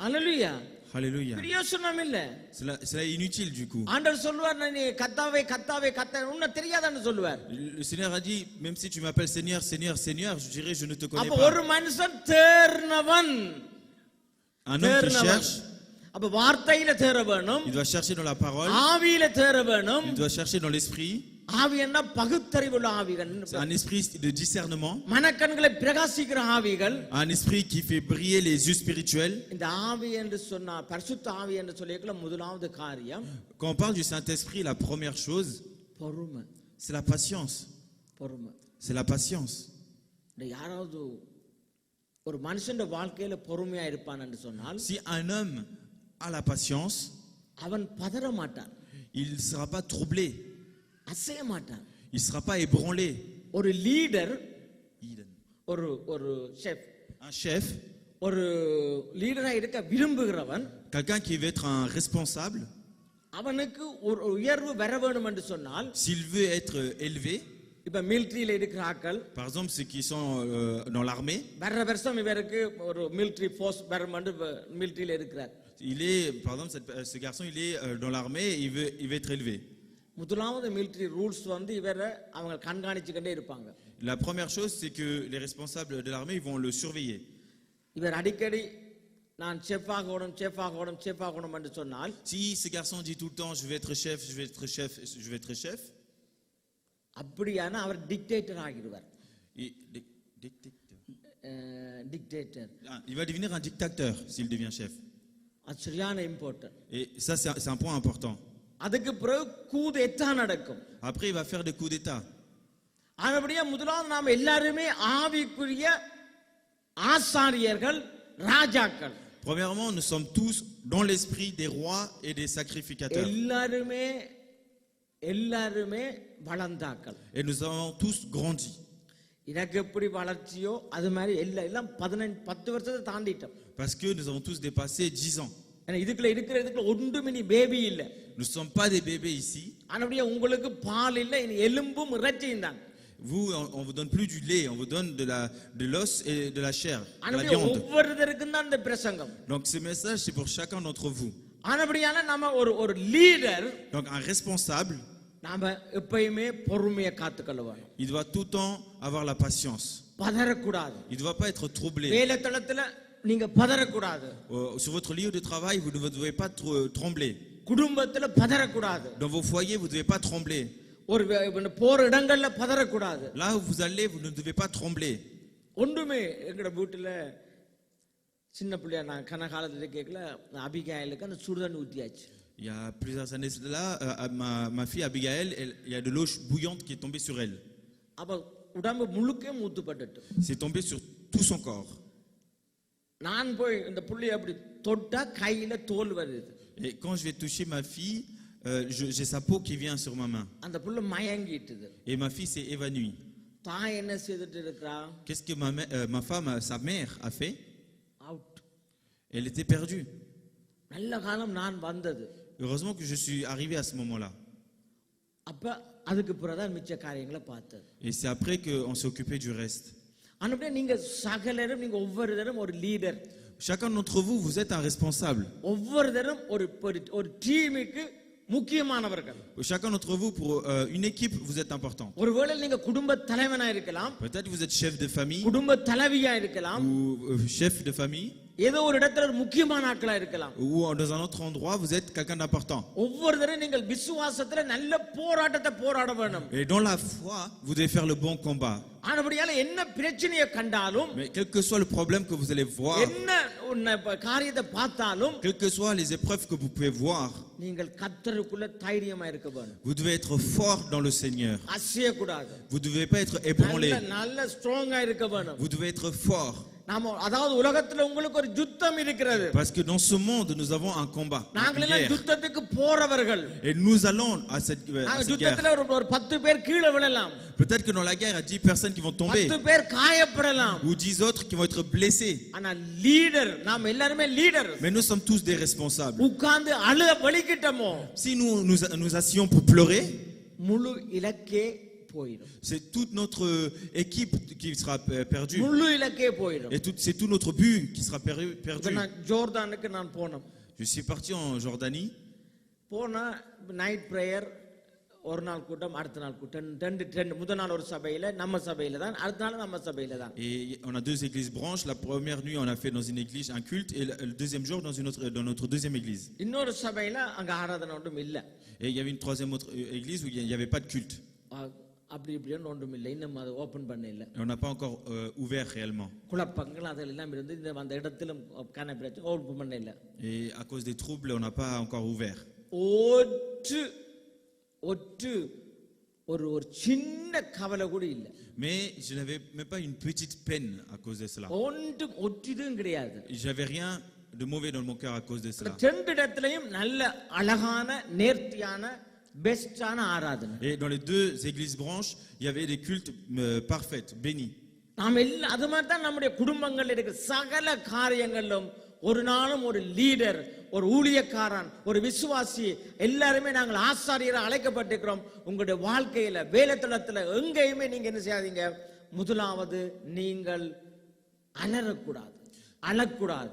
அல்லேலூயா. Alléluia. பிரயோசனம் இல்ல. Cela est inutile du coup. ஆண்டவர் சொல்வார், நீ கர்த்தாவே கர்த்தாவே கர்த்தாவே உன்ன தெரியாதான்னு சொல்வார். Le Seigneur a dit, même si tu m'appelles Seigneur, Seigneur, Seigneur, je dirais je ne te connais அப்ப pas. ஒரு மனுஷன் தேர்னவன். Un homme qui cherche, அப்ப வார்த்தையில தேர வேணும், il doit chercher dans la parole, ஆவியில தேர வேணும். il doit chercher dans l'esprit. ஆவி என்ன? பகுத்தறிவுள்ள ஆவிகள், C'est un esprit de discernement, மனக்கண்களை பிரகாசிக்கிற ஆவிகள். un esprit qui fait briller les yeux spirituels. இந்த ஆவி என்று சொன்னா, பரிசுத்த ஆவி என்று சொல்லிக்கல, முதலாவது காரியம் Quand on parle du Saint-Esprit, la première chose, பொறுமை. c'est la patience. பொறுமை. C'est la patience. இந்த யாராவது ஒரு மனுஷன் வாழ்க்கையில பொறுமையா இருப்பான் என்று சொன்னால், Si un homme a la patience, அவன் பதற மாட்டான், il ne sera pas troublé, அசைய மாட்டான். il ne sera pas ébranlé. ஒரு லீடர், ஒரு ஒரு ஷெஃப், Un chef, ஒரு லீடரா இருக்க விரும்புகிறவன், quelqu'un qui veut être un responsable, அவனுக்கு ஒரு உயர்வு வர வேண்டும் என்று சொன்னால், s'il veut être élevé, இப்ப மிலிட்டரியில இருக்கிற ஆட்கள் par exemple ceux qui sont dans l'armée, வர்ற வருஷம் இவருக்கு ஒரு மிலிட்டரி ஃபோர்ஸ் வரும் என்று மிலிட்டரியில இருக்கிறார். il est, par exemple, ce garçon, il est dans l'armée, il veut être élevé. முதலாவது மிலிட்டரி ரூல்ஸ் வந்து இவரை அவங்க கண்காணிச்சுக்கிட்டே இருப்பாங்க. La première chose, c'est que les responsables de l'armée, ils vont le surveiller. இவர் அடிக்கடி நான் செஃப் ஆகணும் செஃப் ஆகணும் செஃப் ஆகணும் என்று சொன்னால், Si ce garçon dit tout le temps, je vais être chef, je vais être chef, je vais être chef, அப்படியான அவர் டிக்டேட்டர் ஆகிடுவார். Dictator, il va devenir un dictateur s'il devient chef. அது சரியான important. Et ça, c'est un point important. அதுக்கு பிறகு கூதேத்தா நடக்கும். Après, il va faire des coups d'état. அதுபடியே முதலாவது நாம் எல்லாருமே ஆவிக்குரிய ஆசாரியர்கள், ராஜாக்கள். Premièrement, nous sommes tous dans l'esprit des rois et des sacrificateurs. எல்லாருமே வளர்ந்தாக்கள். Et nous avons tous grandi. எனக்கு எப்படி வளர்ச்சியோ அது மாதிரி எல்லாம் 10 வருஷத்தை தாண்டிட்டோம். Parce que nous avons tous dépassé 10 ans. இதுக்குள்ள ஒன்றுமே நீ பேபி இல்ல. Nous ne sommes pas des bébés ici. ஆனபடியே உங்களுக்கு பால் இல்ல, இனி எலும்பும் இறைச்சியும் தான். Vous, on vous donne plus du lait, on vous donne de l'os et de la chair, de la viande. ஒவ்வொருத்தருக்கும் தான் இந்த பிரசங்கம். Donc ce message, c'est pour chacun d'entre vous. ஆனபடியான நம்ம ஒரு லீடர், Donc un responsable, நாம எப்பயுமே பொறுமையை காத்துக்கொள்ள வேணும். il doit tout le temps avoir la patience. பதறக்கூடாது. Il ne doit pas être troublé. வேலைத்தளத்துல நீங்க பதறக்கூடாது. Sur votre lieu de travail, vous ne devez pas trembler. குடும்பத்துல பதறக்கூடாது. Dans vos foyers, vous ne devez pas trembler. ஒரு போற இடங்கள்ல பதறக்கூடாது. Là où vous allez, vous ne devez pas trembler. ஒன்றுமே எங்கட வீட்டுல சின்ன பிள்ளையா நான் கனகாலத்துல கேட்கல, அபிகாயிலுக்கு அந்த சுடுதண்ணி ஊத்தியாச்சு. Il y a plusieurs années là, ma fille Abigail, il y a de l'eau bouillante qui est tombée sur elle. அப்ப உடம்பு முழுக்க மூத்துப்பட்டுட்டு. C'est tombé sur tout son corps. நான் போய் இந்த புள்ளைய அப்படி தொட்டா கையில தோல் வருது. Et quand je vais toucher ma fille, j'ai sa peau qui vient sur ma main. அந்த புள்ள மயங்கிட்டுது. Et ma fille s'est évanouie. தாய் என்ன செய்துட்டு இருக்கா? Qu'est-ce que ma femme, sa mère, a fait? Out. Elle était perdue. நல்ல காலம் நான் வந்தது. Heureusement que je suis arrivé à ce moment-là. அப்ப அதுக்கு பிறகுதான் மிச்ச காரியங்களை பார்த்தது. Et c'est après qu'on s'est occupé du reste. ஆனபடியே நீங்க சகலரும், நீங்க ஒவ்வொருத்தரும் ஒரு leader. Chacun d'entre vous, vous êtes un responsable. ஒவ்வொருத்தரும் ஒரு டீமுக்கு முக்கியமானவர்கள். Chacun d'entre vous, pour une équipe, vous êtes important. ஒருவேளை நீங்க குடும்ப தலைவனா இருக்கலாம், Peut-être vous êtes chef de famille குடும்ப தலைவியா இருக்கலாம், ou chef de famille, ஏதோ ஒரு இடத்துல ஒரு முக்கியமான ஆட்களா இருக்கலாம். Ou dans un autre endroit, vous êtes quelqu'un d'important. ஒவ்வொரு தடவை நீங்கள் விசுவாசத்துல நல்ல போராட்டத்தை போராட வேணும். Et dans la foi, vous devez faire le bon combat. ஆனபடியால என்ன பிரச்சனையை கண்டாலும், Mais quel que soit le problème que vous allez voir, என்ன காரியத்தை பார்த்தாலும், quelles que soient les épreuves que vous pouvez voir, நீங்கள் கர்த்தருக்குள்ள தைரியமா இருக்க வேணும். vous devez être fort dans le Seigneur. அசைய கூடாது. Vous ne devez pas être ébranlé. நல்ல ஸ்ட்ராங்கா இருக்க வேணும். Vous devez être fort. நாம அதாவது உலகத்துல உங்களுக்கு ஒரு யுத்தம் இருக்கிறது. Parce que dans ce monde, nous avons un combat. நாங்கள் எல்லாம் யுத்தத்துக்கு போறவர்கள். Et nous allons à cette guerre. யுத்தத்துல ஒரு 10 பேர் கீழே விழலாம். Peut-être que dans la guerre, il y a 10 personnes qui vont tomber. 10 பேர் காயப்படலாம். Ou 10 autres qui vont être blessés. ஆனா leader, நாம் எல்லாரும் leader. Mais nous sommes tous des responsables. உட்கார்ந்து அழுத வலிக்கிட்டமோ, Si nous assions pour pleurer, முழு இலக்கே போயிடும். c'est toute notre équipe qui sera perdue. முழு இலக்கே போயிடும். Et c'est tout notre but qui sera perdu. நான் ஜோர்தானுக்கு நான் போனோம். Je suis parti en Jordanie. போனா நைட் பிரேயர், ஒரு நாள் கூட்டம், அடுத்த நாள் கூட்டம், ரெண்டு முதல் நாள் ஒரு சபையில, நம்ம சபையில தான், அடுத்த நாள் நம்ம சபையில தான். Et on a 2 églises branches. La première nuit, on a fait dans une église un culte, et le deuxième jour dans notre deuxième église. இன்னொரு சபையில அங்க ஆராதனை ஒன்றும் இல்ல. Et il y avait une troisième autre église où il n'y avait pas de culte. அப்படி இப்படின்னு ஒன்றும் இல்லை. இன்னும் அதை ஓபன் பண்ண இல்லை. Et on n'a pas encore ouvert réellement. குழப்பங்கள் அதெல்லாம் இருந்து அந்த இடத்துல காணப்படாச்சு, ஓபன் பண்ண இல்லை. Et à cause des troubles, on n'a pas encore ouvert. ஒரு சின்ன கவலை கூட இல்ல. Mais je n'avais même pas une petite peine à cause de cela. ஒற்றிதும் கிடையாது. J'avais rien de mauvais dans mon cœur à cause de cela. ரெண்டு இடத்துலயும் நல்ல அழகான நேர்த்தியான பெஸ்டான ஆராதனை. Et dans les 2 églises branches, il y avait des cultes parfaits, bénis. நாம் எல்லாம் அது மாதிரி தான் நம்முடைய குடும்பங்கள் இருக்கிற சகல காரியங்களிலும் ஒரு நாளும் ஒரு லீடர், ஒரு ஊழியக்காரன், ஒரு விசுவாசி, எல்லாருமே நாங்கள் ஆசாரியரை அழைக்கப்பட்டிருக்கிறோம். உங்களுடைய வாழ்க்கையில, வேலைத்தளத்துல, எங்கேயுமே நீங்க என்ன செய்யாதீங்க, முதலாவது நீங்கள் அழக்கூடாது.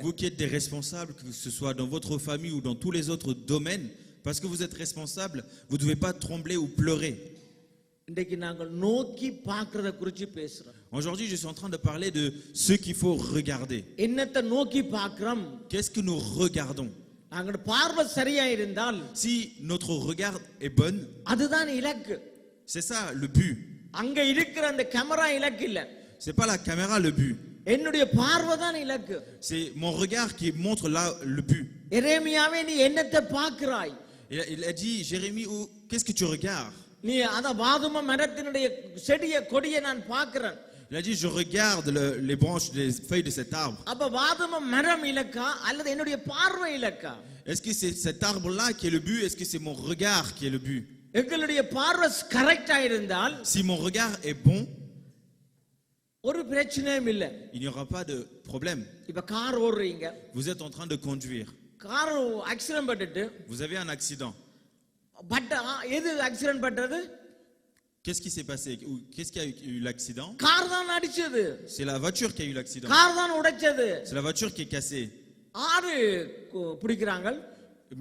Vous qui êtes des responsables, que ce soit dans votre famille ou dans tous les autres domaines, parce que vous êtes responsables, vous ne devez pas trembler ou pleurer. Aujourd'hui, je suis en train de parler de ce qu'il faut regarder. Qu'est-ce que nous regardons? Si notre regard est bon, c'est ça le but. C'est pas la caméra le but. C'est mon regard qui montre là le but. Il a dit, Jérémie, qu'est-ce que tu regardes? Il a dit, je regarde les branches, les feuilles de cet arbre. Est-ce que c'est cet arbre-là qui est le but? Est-ce que c'est mon regard qui est le but? Si mon regard est bon, il n'y aura pas de problème. Vous êtes en train de conduire. Vous avez un accident. Qu'est-ce qui s'est passé? Qu'est-ce qui a eu l'accident? C'est la voiture qui a eu l'accident. C'est la voiture qui est cassée.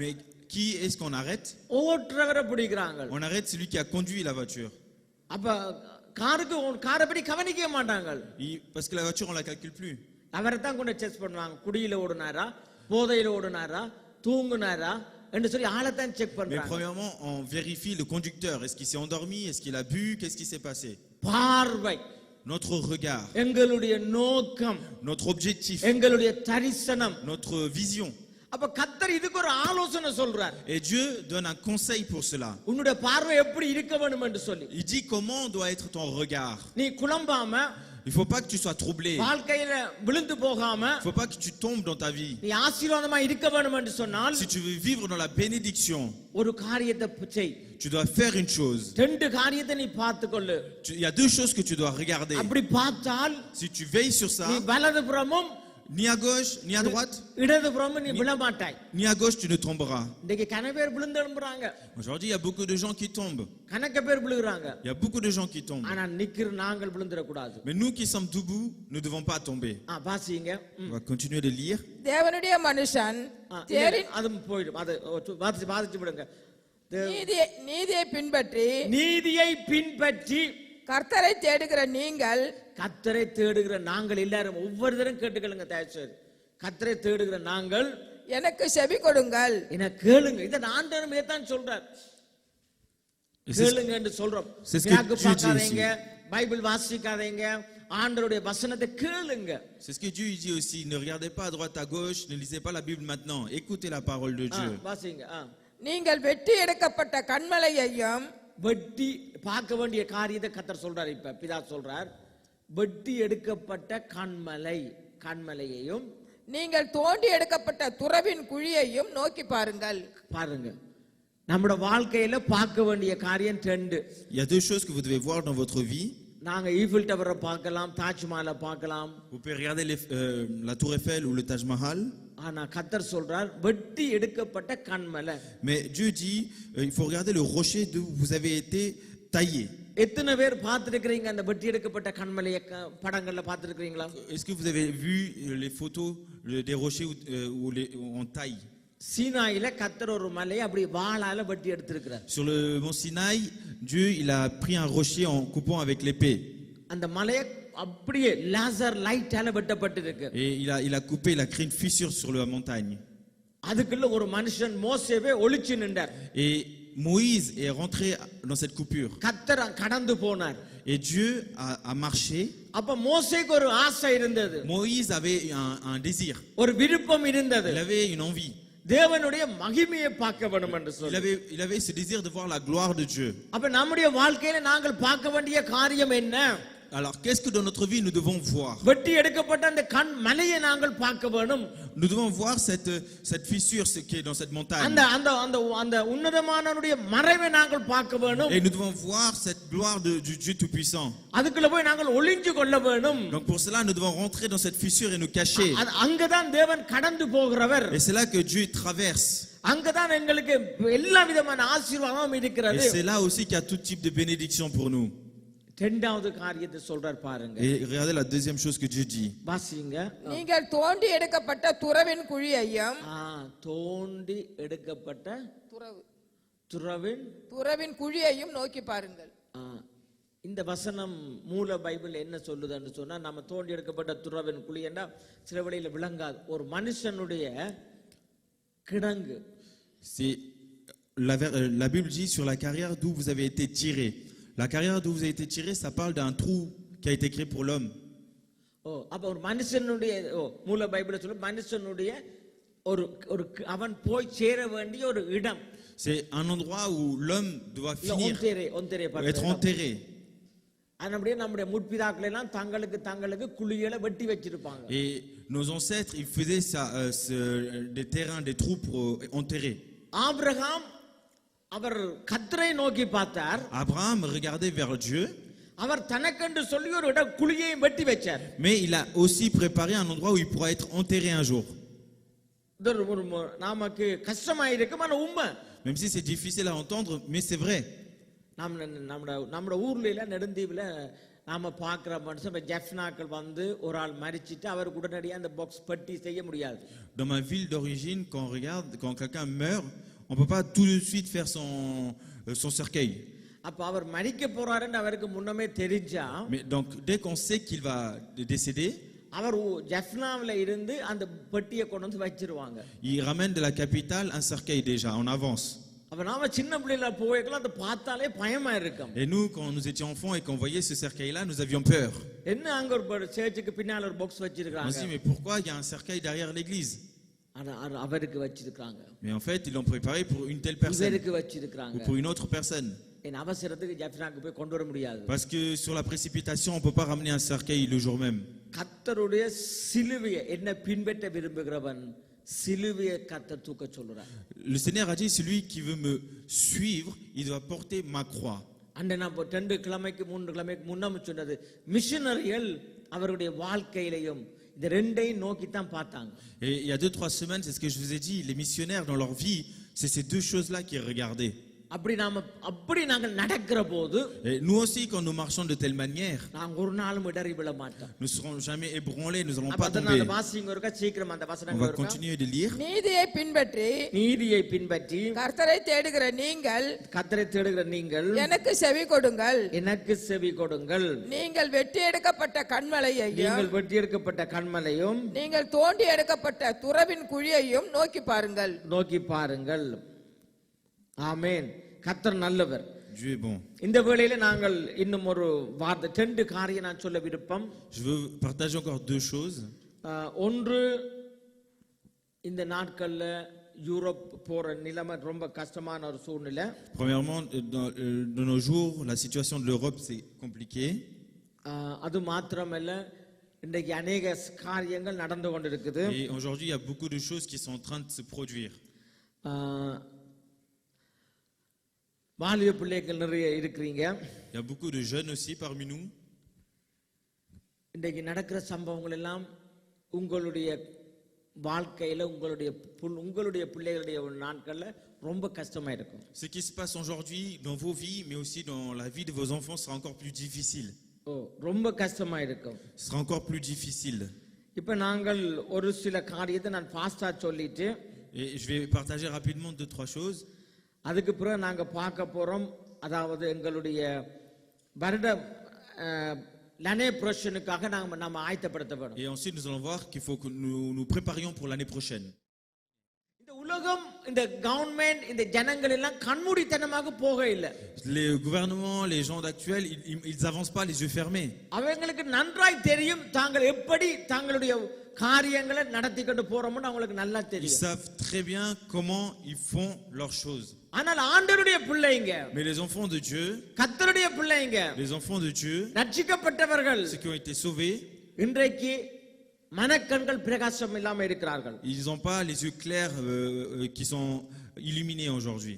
Mais qui est-ce qu'on arrête? On arrête celui qui a conduit la voiture. Parce que la voiture, on ne la calcule plus. Mais premièrement, on vérifie le conducteur. Est-ce qu'il s'est endormi? Est-ce qu'il a bu? Qu'est-ce qui s'est passé? Notre regard, notre objectif, notre vision. Et Dieu donne un conseil pour cela. Il dit comment doit être ton regard. Il ne faut pas que tu sois troublé. Il ne faut pas que tu tombes dans ta vie. Si tu veux vivre dans la bénédiction, tu dois faire une chose. Il y a 2 choses que tu dois regarder. Si tu veilles sur ça, ni à gauche, ni à droite, ni à gauche, tu ne tomberas. Aujourd'hui, il y a beaucoup de gens qui tombent. Il y a beaucoup de gens qui tombent. Mais nous qui sommes debout, nous ne devons pas tomber. On va continuer de lire. நீதியை பின்பற்றி கர்த்தரை தேடுகிற நீங்கள் கர்த்தரை தேடுகிற நாங்கள் எல்லாரும் ஒவ்வொருத்தரும் கேட்டுக்கொள்ளுங்க தயவுசெய்து. கர்த்தரை தேடுகிற நாங்கள் எனக்கு செவி கொடுங்கள். என்ன கேளுங்க. இதை ஆண்டவரே தான் சொல்றார். கேளுங்க என்று சொல்றோம். பேக்கு பார்க்காதீங்க, பைபிள் வாசிக்காதீங்க, ஆண்டவருடைய வசனத்தை கேளுங்க. C'est ce que Dieu dit aussi. Ne regardez pas à droite à gauche, ne lisez pas la Bible maintenant. Écoutez la parole de Dieu. வாசிங்க. நீங்கள் வெட்டி எடுக்கப்பட்ட கன்மலையையும் வெட்டி பார்க்க வேண்டிய காரியத்தை கர்த்தர் சொல்றார். இப்ப பிதா சொல்றார், வெட்டி எடுக்கப்பட்ட கண்மலையையும் நீங்கள் தோண்டி எடுக்கப்பட்ட துறவின் குழியையும் நோக்கி பாருங்கள். பாருங்க, நம்முடைய வாழ்க்கையில பார்க்க வேண்டிய காரியம் ரெண்டு. Il y a deux choses que vous devez voir dans votre vie. நாங்க ஈஃபில் டவரை பார்க்கலாம், தாஜ்மஹாலை பார்க்கலாம். Vous pouvez regarder la tour Eiffel ou le Taj Mahal. ஆனா கர்த்தர் சொல்றார், வெட்டி எடுக்கப்பட்ட கண்மலை. Mais Dieu dit, il faut regarder le rocher d'où vous avez été taillé. எத்தனை பேர் பார்த்திருக்கிறீங்க அந்த வெட்டி எடுக்கப்பட்ட கண்மலையை படங்கள்ல பார்த்திருக்கிறீங்களா? Est-ce que vous avez vu les photos des rochers où on taille? சீனாயில கர்த்தர் ஒரு மலையை அப்படி வாளால வெட்டி எடுத்திருக்கிறார். Sur le mont Sinaï, Dieu il a pris un rocher en coupant avec l'épée. அந்த மலையை அப்படியே laser லைட்டால வெட்டப்பட்டிருக்கு. Et il a coupé, il a créé une fissure sur la montagne. அதுக்குள்ள ஒரு மனுஷன் மோசேவே ஒளிச்சு நின்றார். Et Moïse est rentré dans cette coupure. கர்த்தர் கடந்து போனார். Et Dieu a marché. அப்ப மோசேக்கு ஒரு ஆசை இருந்தது. Moïse avait un désir. ஒரு விருப்பம் இருந்தது. Il avait une envie. தேவனுடைய மகிமையை பார்க்க வேண்டும் என்று சொல்லி. Il avait ce désir de voir la gloire de Dieu. அப்ப நம்முடைய வாழ்க்கையில நாங்கள் பார்க்க வேண்டிய காரியம் என்ன? Alors qu'est-ce que dans notre vie nous devons voir? வெட்டி எடுக்கப்பட்ட அந்த மலையை நாங்கள் பார்க்க வேண்டும். Nous devons voir cette fissure qui est dans cette montagne. அந்த அந்த அந்த அந்த உன்னதமானவருடைய மறைவை நாங்கள் பார்க்க வேண்டும். Et nous devons voir cette gloire du Dieu tout-puissant. அதுக்குள்ள போய் நாங்கள் ஒளிஞ்சு கொள்ள வேண்டும். Donc pour cela nous devons rentrer dans cette fissure et nous cacher. அங்கதான் தேவன் கடந்து போகிறவர். Et c'est là que Dieu traverse. அங்கதான் எங்களுக்கு எல்லா விதமான ஆசீர்வாதமும் இருக்கிறது. Et c'est là aussi qu'il y a tout type de bénédiction pour nous. இரண்டாவது காரியத்தை சொல்றார் பாருங்க. Et regardez la deuxième chose que Dieu dit. வாசிங்க. நீங்கள் தோண்டி எடுக்கப்பட்ட துறவின் குழியையும் தோண்டி எடுக்கப்பட்ட துறவின் குழியையும் நோக்கி பாருங்கள். இந்த வசனம் மூல பைபிள் என்ன சொல்லுதுன்னு சொன்னா, நம்ம தோண்டி எடுக்கப்பட்ட துறவின் குழி என்றா சில வேளையில விளங்காது. ஒரு மனுஷனுடைய கிடங்கு. C'est la Bible dit sur la carrière d'où vous avez été tiré. La carrière d'où vous avez été tiré, ça parle d'un trou qui a été créé pour l'homme. அப்ப ஒரு மனுஷனுடைய மூல பைபிள் சொல்ல மனுஷனுடைய ஒரு அவன் போய் சேர வேண்டிய ஒரு இடம். C'est un endroit où l'homme doit finir, être enterré. அப்படியே நம்முடைய முற்பிதாக்கள் எல்லாம் தங்களுக்கு குழிகளை வெட்டி வச்சிருப்பாங்க. Et nos ancêtres, ils faisaient des terrains, des trous pour enterrer. Abraham அவர் கர்த்தரை நோக்கி பார்த்தார். Abraham regardait vers Dieu. அவர் தனக்கென்று சொல்லி ஒரு இடம் குழியை வெட்டி வச்சார். Mais il a aussi préparé un endroit où il pourra être enterré un jour. நமக்கு கஷ்டமா இருக்கும், ஆனா உண்மை. Même si c'est difficile à entendre, mais c'est vrai. நம்ம ஊர்ல இல்ல நெடுந்தீவுல நாம பார்க்கிற மனுஷன் ஜெஃப்னாக்கள் வந்து ஒரு ஆள் மரிச்சிட்டு அவருக்கு உடனடியாக அந்த பாக்ஸ் பட்டி செய்ய முடியாது. Dans ma ville d'origine, quand on regarde, quand quelqu'un meurt, on peut pas tout de suite faire son cercueil. அப்ப அவர் மரிக்க போறாருன்னு அவருக்கு முன்னமே தெரிஞ்சா, mais donc dès qu'on sait qu'il va décéder, அவர் ஜெஃப்னாவில இருந்து அந்த பெட்டியை கொண்டு வந்து வச்சிருவாங்க. Il ramène de la capitale un cercueil déjà en avance. அப்ப நாம சின்ன பிள்ளைல போய்க்கலாம், அதை பார்த்தாலே பயமா இருக்கும். Et nous, quand nous étions enfants et qu'on voyait ce cercueil-là, nous avions peur. என்ன அங்க ஒரு சர்ச்சுக்கு பின்னால ஒரு பாக்ஸ் வச்சிருக்காங்க. On se dit mais pourquoi il y a un cercueil derrière l'église? அவருக்கு வச்சிருக்காங்க. Mais en fait, ils l'ont préparé pour une telle personne இவருக்கு வச்சிருக்காங்க. ou pour une autre personne. என் அவசரத்துக்கு ஜெஃப்னாக்கு போய் கொண்டு வர முடியாது. Parce que sur la précipitation, on peut pas ramener un cercueil le jour même. கர்த்தருடைய சிலுவையை என்ன பின்பற்ற விரும்புகிறவன் சிலுவையை கர்த்தர் தூக்க சொல்றார். Le Seigneur a dit, celui qui veut me suivre, il doit porter ma croix. அண்ட நான் 2 கிழமைக்கு 3 கிழமைக்கு முன்னாம சொன்னது, மிஷனரிகள் அவருடைய வாழ்க்கையிலையும் இந்த ரெண்டையும் நோக்கி தான் பார்த்தாங்க. Et il y a 2-3 semaines, c'est ce que je vous ai dit, les missionnaires dans leur vie, c'est ces deux choses-là qu'ils regardaient. அப்படி நாங்கள் நடக்கிற போது Et nous aussi, quand nous marchons de telle manière, நாங்க ஒரு நாளும் இடறி விழ மாட்டோம். nous ne serons jamais ébranlés, nous n'allons pas அப்ப tomber. அந்த வாசிங்க ஒருக்கா சீக்கிரம் அந்த On வசனங்கள் va ஒருக்கா. continuer de lire. நீதியை பின்பற்றி நீதியை பின்பற்றி கர்த்தரை தேடுகிற நீங்கள் கர்த்தரை தேடுகிற நீங்கள் எனக்கு செவி கொடுங்கள். எனக்கு செவி கொடுங்கள். நீங்கள் வெட்டி எடுக்கப்பட்ட கண்மலையையும் நீங்கள் வெட்டியெடுக்கப்பட்ட கண்மலையும் நீங்கள் தோண்டி எடுக்கப்பட்ட துறவின் குழியையும் நோக்கி பாருங்கள். நோக்கி பாருங்கள். ஆமென். கர்த்தர் நல்லவர். Dieu est bon. இந்த வேளையில நாங்கள் இன்னும் ஒரு வார்த்தை 2 காரியம் நான் சொல்ல விருப்பம். Je veux partager encore 2 choses. ஒன்று, இந்த நாட்கள்ல யூரோப் போற நிலைமை ரொம்ப கஷ்டமான ஒரு சூழ்நிலை. Premièrement, de nos jours, la situation de l'Europe, c'est compliqué. அது மாத்திரமல்ல, இன்றைக்கு அநேக காரியங்கள் நடந்து கொண்டிருக்குது. Et aujourd'hui, il y a beaucoup de choses qui sont en train de se produire. வாலிப பிள்ளைகள் நிறைய இருக்கிறீங்க. Il y a beaucoup de jeunes aussi parmi nous. இன்றைக்கு நடக்கிற சம்பவங்கள் எல்லாம் உங்களுடைய வாழ்க்கையில உங்களுடைய பிள்ளைகளுடைய நாட்கள்ல ரொம்ப கஷ்டமா இருக்கும். Ce qui se passe aujourd'hui dans vos vies, mais aussi dans la vie de vos enfants, sera encore plus difficile. ரொம்ப கஷ்டமா இருக்கும். Ce sera encore plus difficile. இப்ப நாங்கள் ஒரு சில காரியத்தை நான் ஃபாஸ்டா சொல்லிட்டு, Et je vais partager rapidement 2-3 choses. அதுக்கு பிறகு நாங்க பார்க்க போறோம், அதாவது எங்களுடைய வருட l'année prochaine-க்காக நாம ஆயத்தப்படுத்தப்படும். Et ensuite, nous allons voir qu'il faut que nous nous préparions pour l'année prochaine. இந்த உலகம், இந்த கவர்மெண்ட், இந்த ஜனங்கள் எல்லாம் கண்மூடித்தனமாக போக இல்ல. Les gouvernements, les gens d'actuels, ils avancent pas les yeux fermés. அவங்களுக்கு நன்றாய் தெரியும் தாங்கள் எப்படி தங்களுடைய காரியங்களை நடத்தி கொண்டு போறோம்னு அவங்களுக்கு நல்லா Ils தெரியும். savent très bien comment ils font leurs choses. ஆனால் ஆண்டவருடைய பிள்ளைங்க, Mais les enfants de Dieu, கர்த்தருடைய பிள்ளைங்க, les enfants de Dieu, ரட்சிக்கப்பட்டவர்கள், ceux qui ont été sauvés, இன்றைக்கு மனக்கண்கள் பிரகாசம் இல்லாம இருக்கிறார்கள். ils n'ont pas les yeux clairs qui sont illuminés aujourd'hui.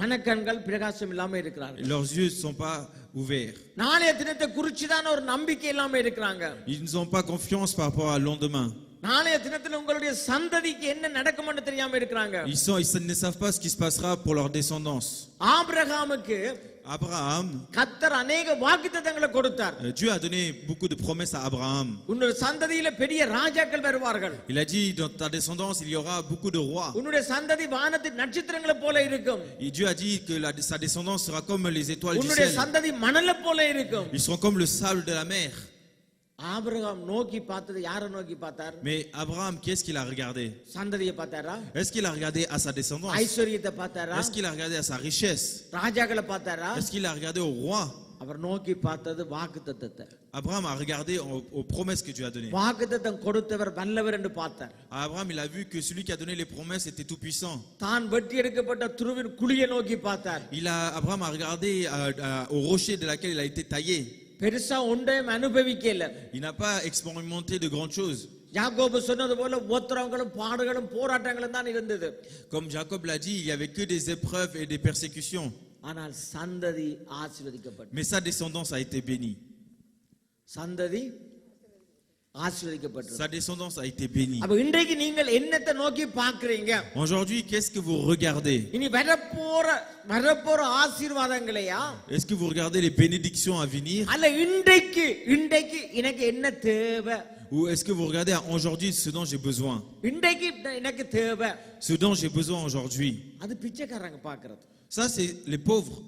மனக்கண்கள் பிரகாசம் இல்லாம இருக்கிறார்கள். Leurs yeux ne sont pas ouverts. நாளைய தினத்தை குறிச்சுதான் ஒரு நம்பிக்கை இல்லாம இருக்கிறாங்க. Ils n'ont pas confiance par rapport à le lendemain. நாளைய தினத்துல உங்களுடைய சந்ததிக்கு என்ன நடக்கும்னு தெரியாம இருக்கிறாங்க. Ils ne savent pas ce qui se passera pour leur descendance. ஆபிரகாமுக்கு Abraham, கர்த்தர் அநேக வாக்குத்தத்தங்களை கொடுத்தார். Dieu a donné beaucoup de promesses à Abraham. உன்னுடைய சந்ததியில பெரிய ராஜாக்கள் வருவார்கள். Il a dit, dans ta descendance, il y aura beaucoup de rois. உன்னுடைய சந்ததி வானத்தின் நட்சத்திரங்களை போல இருக்கும். Et Dieu a dit que sa descendance sera comme les étoiles du உன்னுடைய ciel. சந்ததி மணலை போல இருக்கும். Ils seront comme le sable de la mer. Abraham நோக்கி பார்த்தது யாரை நோக்கி பார்த்தார்? Mais Abraham, qu'est-ce qu'il a regardé? சந்ததியை பார்த்தாரா? Est-ce qu'il a regardé à sa descendance? ஐஸ்வரியத்தை பார்த்தாரா? Est-ce qu'il a regardé à sa richesse? ராஜாக்களை பார்த்தாரா? Est-ce qu'il a regardé au roi? அவர் நோக்கி பார்த்தது வாக்குத்தத்தத்தை. Abraham a regardé aux promesses que Dieu a données. வாக்குத்தத்தம் கொடுத்தவர் வல்லவர் என்று பார்த்தார். Abraham, il a vu que celui qui a donné les promesses était tout puissant. தான் வெட்டி எடுக்கப்பட்ட துருவின் குழியை நோக்கி பார்த்தார். Abraham a regardé au rocher de laquelle il a été taillé. பெருசா ஒன்றையும் அனுபவிக்கல. Il n'a pas expérimenté de grandes choses. யாக்கோபு சொன்னது போல உபத்திரவங்களும் பாடுகளும் போராட்டங்களும் தான் இருந்தது. Comme Jacob l'a dit, il y avait que des épreuves et des persécutions. ஆனால் சந்ததி ஆசீர்வதிக்கப்பட்டது. Mais sa descendance a été bénie. சந்ததி ஆசீர்வதிக்கப்பட்டது. Sa descendance a été bénie. அப்ப இன்றைக்கு நீங்கள் என்னத்தை நோக்கி பார்க்கறீங்க? Aujourd'hui, qu'est-ce que vous regardez? இனி வரப்போற ஆசீர்வாதங்களையா? Est-ce que vous regardez les bénédictions à venir? அல்ல இன்றைக்கு எனக்கு என்ன தேவை? Ou est-ce que vous regardez à aujourd'hui ce dont j'ai besoin? இன்றைக்கு எனக்கு தேவை. Ce dont j'ai besoin aujourd'hui. அது பிச்சைக்காரங்க பார்க்கிறது. Ça, c'est les pauvres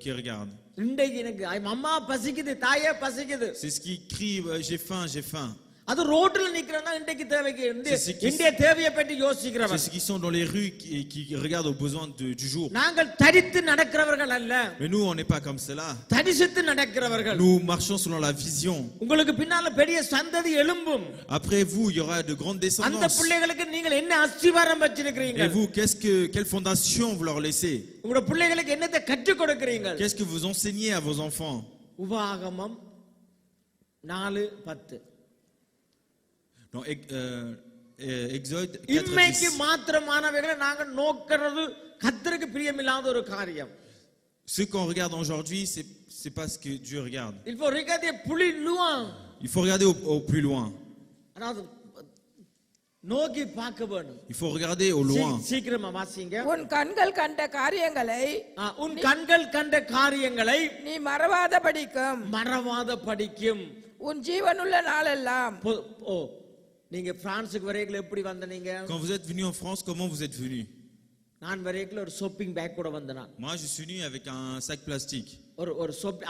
qui regardent. இன்றைக்கு எனக்கு அம்மா பசிக்குது, தாயே பசிக்குது. C'est ce qui crie j'ai faim, j'ai faim. அது ரோட்ல நிக்கிறவங்க இன்றைக்கு தேவைக்கு இந்திய தேவையை பற்றி யோசிக்கிறவங்க. C'est ceux qui sont dans les rues qui regardent aux besoins du jour. நாங்கள் தரித்து நடக்கிறவர்கள் அல்ல. Mais nous, on n'est pas comme cela. தரிசித்து நடக்கிறவர்கள். Nous marchons selon la vision. உங்களுக்கு பின்னால பெரிய சந்ததி எழும்பும். Après vous, il y aura de grandes descendances. அந்த பிள்ளைகளுக்கு நீங்கள் என்ன அஸ்திவாரம் வச்சிருக்கீங்க? Et vous, quelle fondation vous leur laissez? உங்க பிள்ளைகளுக்கு என்னத்தை கற்றுக் கொடுக்கிறீங்க? Qu'est-ce que vous enseignez à vos enfants? உபாகமம் 4:10. Dans Exode 4:10. இம்மைக்கு மாத்திரமானவைகளை நாங்கள் நோக்கிறது கர்த்தருக்கு பிரியமில்லாத ஒரு காரியம். Ce qu'on regarde aujourd'hui, c'est pas ce que Dieu regarde. Il faut regarder plus loin. Il faut regarder au plus loin. அதாவது நோக்கி பார்க்க வேணும். Il faut regarder au loin. சீக்கிரமா வாசிங்க. உன் கண்கள் கண்ட காரியங்களை உன் கண்கள் கண்ட காரியங்களை நீ மறவாதபடிக்கும் உன் ஜீவனுள்ள நாளெல்லாம். ஓ, நீங்க பிரான்சுக்கு வரைக்கும் எப்படி வந்தீங்க? Quand vous êtes venu en France, comment vous êtes venu? நான் வரைக்கும் ஒரு ஷாப்பிங் பேக் கூட வந்தேன். Moi je suis venu avec un sac plastique. ஒரு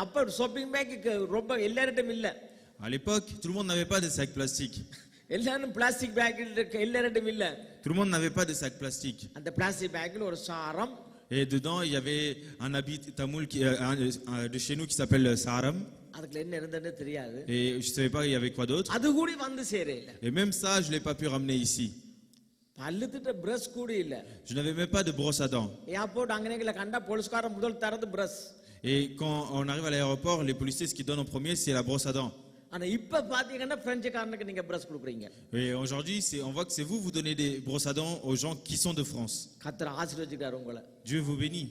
அப்ப ஷாப்பிங் பேக் ரொம்ப எல்லாரிடம் இல்ல. À l'époque, tout le monde n'avait pas de sac plastique. எல்லாரும் பிளாஸ்டிக் பேக் எல்லாரிடம் இல்ல. Tout le monde n'avait pas de sac plastique. அந்த plastic பேக்ல ஒரு சாரம். Et dedans, il y avait un habit tamoul de chez nous qui s'appelle saram. அதுல என்ன இருந்ததுன்னு தெரியாது. Et je savais pas il y avait quoi d'autre. அது கூட வந்து சேரல. Et même ça, je l'ai pas pu ramener ici. பல்லுத்திட்ட brush கூட இல்ல. Je n'avais même pas de brosse à dents. Airport அங்கனேல கண்டா போலீஸ்காரன் முதல் தரது brush. Et quand on arrive à l'aéroport, les policiers ce qu'ils donnent en premier, c'est la brosse à dents. ஆனா இப்ப பாத்தீங்கன்னா பிரெஞ்சுக்காரனுக்கு நீங்க பிரஷ் கொடுக்குறீங்க. Et aujourd'hui, on voit que c'est vous donnez des brosses à dents aux gens qui sont de France. கர்த்தர் ஆசீர்வதிக்கிறார் உங்களை. Dieu vous bénit.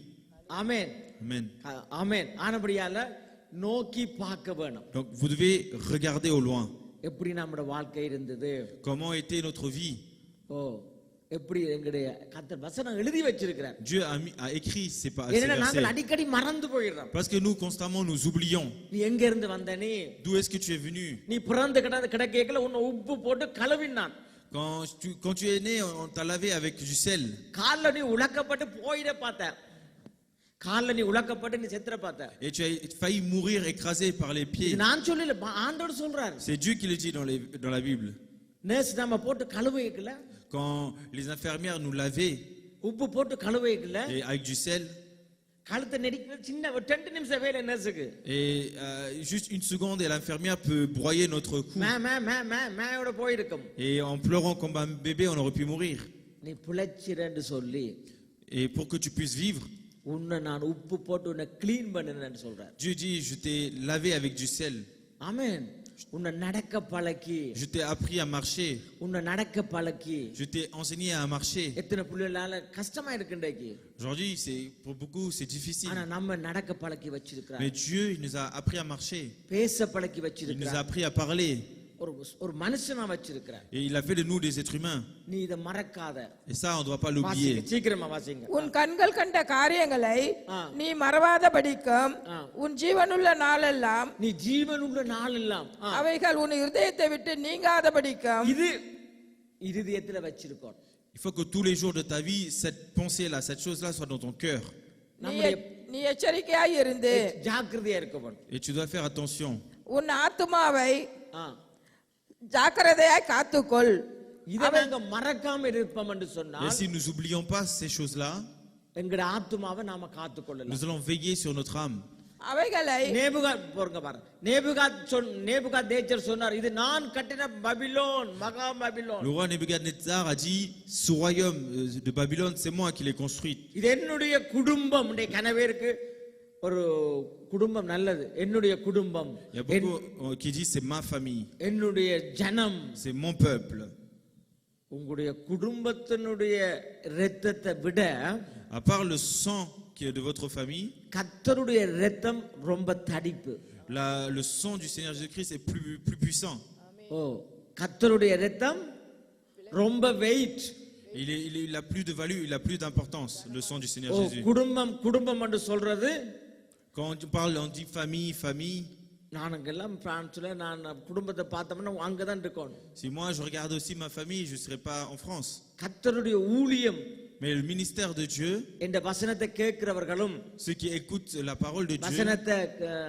ஆமென். Amen. ஆமென். ஆனபடியால நோக்கி பார்க்க வேணும். Donc vous devez regarder au loin. எப்படி நம்மட வாழ்க்கை இருந்தது? Comment était notre vie? ஓ, எப்படி எங்களுடைய கர்த்தர் வசனம் எழுதி வச்சிருக்கிறார். Dieu a écrit ces ஏன்னா நாங்கள் versets. அடிக்கடி மறந்து போயிடுறோம். Parce que nous constamment nous oublions. நீ எங்க இருந்து வந்த நீ? D'où est-ce que tu es venu? நீ பிறந்து கிடக்கேக்கல உன்னை உப்பு போட்டு கழுவினான். Quand tu es né, on t'a lavé avec du sel. கால்ல நீ உலக்கப்பட்டு போயிட பார்த்த. கால்ல நீ உலக்கப்பட்டு நீ செத்துற பார்த்த. Et tu as failli mourir écrasé par les pieds. நான் சொல்லல, ஆண்டவர் சொல்றார். C'est Dieu qui le dit dans la Bible. Nurse நாம போட்டு கழுவிக்கல. Quand les infirmières nous lavaient உப்பு போட்டு கழுவிக்கல. et avec du sel. கழுத்தை நெரிக்கிற சின்ன 2 நிமிஷம் வேலை நர்ஸுக்கு. Et juste une seconde et l'infirmière peut broyer notre cou. மேயோட போயிருக்கும். Et en pleurant comme un bébé, on aurait pu mourir. நீ புலச்சிரன்னு சொல்லி. Et pour que tu puisses vivre, உன்னை நான் உப்பு போட்டு உன்னை க்ளீன் பண்ணுனேன்னு சொல்றார். Dieu dit, je t'ai lavé avec du sel. ஆமென். உன்னை நடக்க பழக்கி. Je t'ai appris à marcher. உன்னை நடக்க பழக்கி. Je t'ai enseigné à marcher. எத்தனை புள்ளைகளால கஷ்டமா இருக்குண்டேக்கி. Aujourd'hui, pour beaucoup, c'est difficile. ஆனா நம்ம நடக்க பழக்கி வச்சிருக்கிறார். Mais Dieu, il nous a appris à marcher. பேச பழக்கி Il nous a வச்சிருக்கிறார். appris à parler. ஒரு மனுஷனா வச்சிருக்கிறார். Et il a fait de nous des êtres humains. நீ இத மறக்காத. Et ça, on ne doit pas l'oublier. சீக்கிரமா வாசிங்க. உன் கண்கள் கண்ட காரியங்களை நீ மறவாதபடிக்கும் உன் ஜீவனுள்ள நாளெல்லாம். நீ ஜீவனுள்ள நாளெல்லாம் அவைகள் உன் இருதயத்தை விட்டு நீங்காதபடிக்கும். இது இருதயத்துல வச்சிருக்கோம். Il faut que tous les jours de ta vie, cette pensée-là, cette chose-là soit dans ton cœur. நீ எச்சரிக்கையாய் இருந்து ஜாக்கிரதையா இருக்கணும். Et tu dois faire attention. உன் ஆத்துமாவை ஜாக்கிரதையாய் காத்துக்கொள். இத நாங்க மறக்காம இருப்போம் என்று சொன்னால். Et si nous n'oublions pas ces choses-là, எங்கட ஆத்துமாவை நாம காத்துக்கொள்ளலாம். nous allons veiller sur notre âme. அவைகளை நேபுகாத்நேச்சர் சொன்னார், இது நான் கட்டின பாபிலோன், மகா Babylon. Le roi Nebuchadnezzar a dit, ce royaume de Babylone, c'est moi qui l'ai construit. இது என்னுடைய குடும்பம். உடைய கனவேருக்கு ஒரு குடும்பம் நல்லது. என்னுடைய குடும்பம். Il y a beaucoup qui disent c'est ma famille. என்னுடைய ஜனம். C'est mon peuple. உங்களுடைய குடும்பத்தினுடைய இரத்தத்தை விட, à part le sang qui est de votre famille, கர்த்தருடைய இரத்தம் ரொம்ப தடிப்பு. le sang du Seigneur Jésus-Christ est plus puissant. ஓ, கர்த்தருடைய இரத்தம் ரொம்ப wait. Il a plus de value, il a plus d'importance, le sang du Seigneur Jésus. குடும்பம் என்று சொல்றது, quand on parle, on dit famille. நானுங்கெல்லாம் பிரான்ஸ்ல நான் குடும்பத்தை பார்த்தோம்னா அங்கதான் இருக்கணும். Si moi je regarde aussi ma famille, je serai pas en France. கர்த்தருடைய ஊழியம், mais le ministère de Dieu, இந்த வசனத்தை கேட்கிறவர்களும், ceux qui écoutent la parole de Dieu, வசனத்தை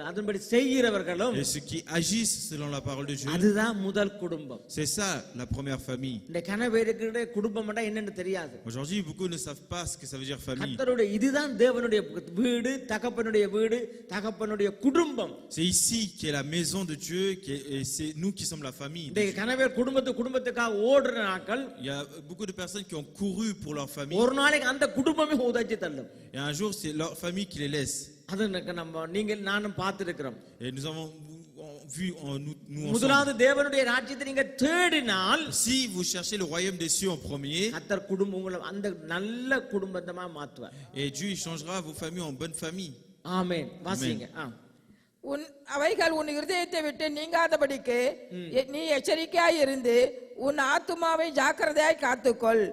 அதன்படி செய்கிறவர்களும், et ceux qui agissent selon la parole de Dieu, அதுதான் முதல் குடும்பம். c'est ça la première famille. இந்த கனவேருக்கு குடும்பம்னா என்னன்னு தெரியாது. Aujourd'hui beaucoup ne savent pas ce que ça veut dire famille. கர்த்தருடைய இதுதான் தேவனுடைய வீடு, தகப்பனுடைய வீடு, தகப்பனுடைய குடும்பம். C'est ici qui est la maison de Dieu, et c'est nous qui sommes la famille. இந்த கனவே குடும்பத்துக்காக ஓடுற நாட்கள், il y a beaucoup de personnes qui ont couru pour leur famille. ஒரு நாளைக்கு அந்த குடும்பமே உதைச்சு தள்ளும். Et un jour c'est leur famille qui les laisse. அது நம்ம நீங்கள் நானும் பார்த்திருக்கிறோம். Et nous avons vu nous முதலாவது தேவனுடைய ராஜ்யத்தை நீங்க தேடினால், si vous cherchez le royaume des cieux en premier, கர்த்தர் குடும்பம் உங்களை அந்த நல்ல குடும்பமா மாத்துவார். et Dieu il changera vos familles en bonne famille. ஆமென். வாசிங்க. அவைகள் உன் இருதயத்தை விட்டு நீங்காதபடிக்கு நீ எச்சரிக்கையாய் இருந்து உன் ஆத்துமாவை ஜாக்கிரதையாய் காத்துக்கொள்.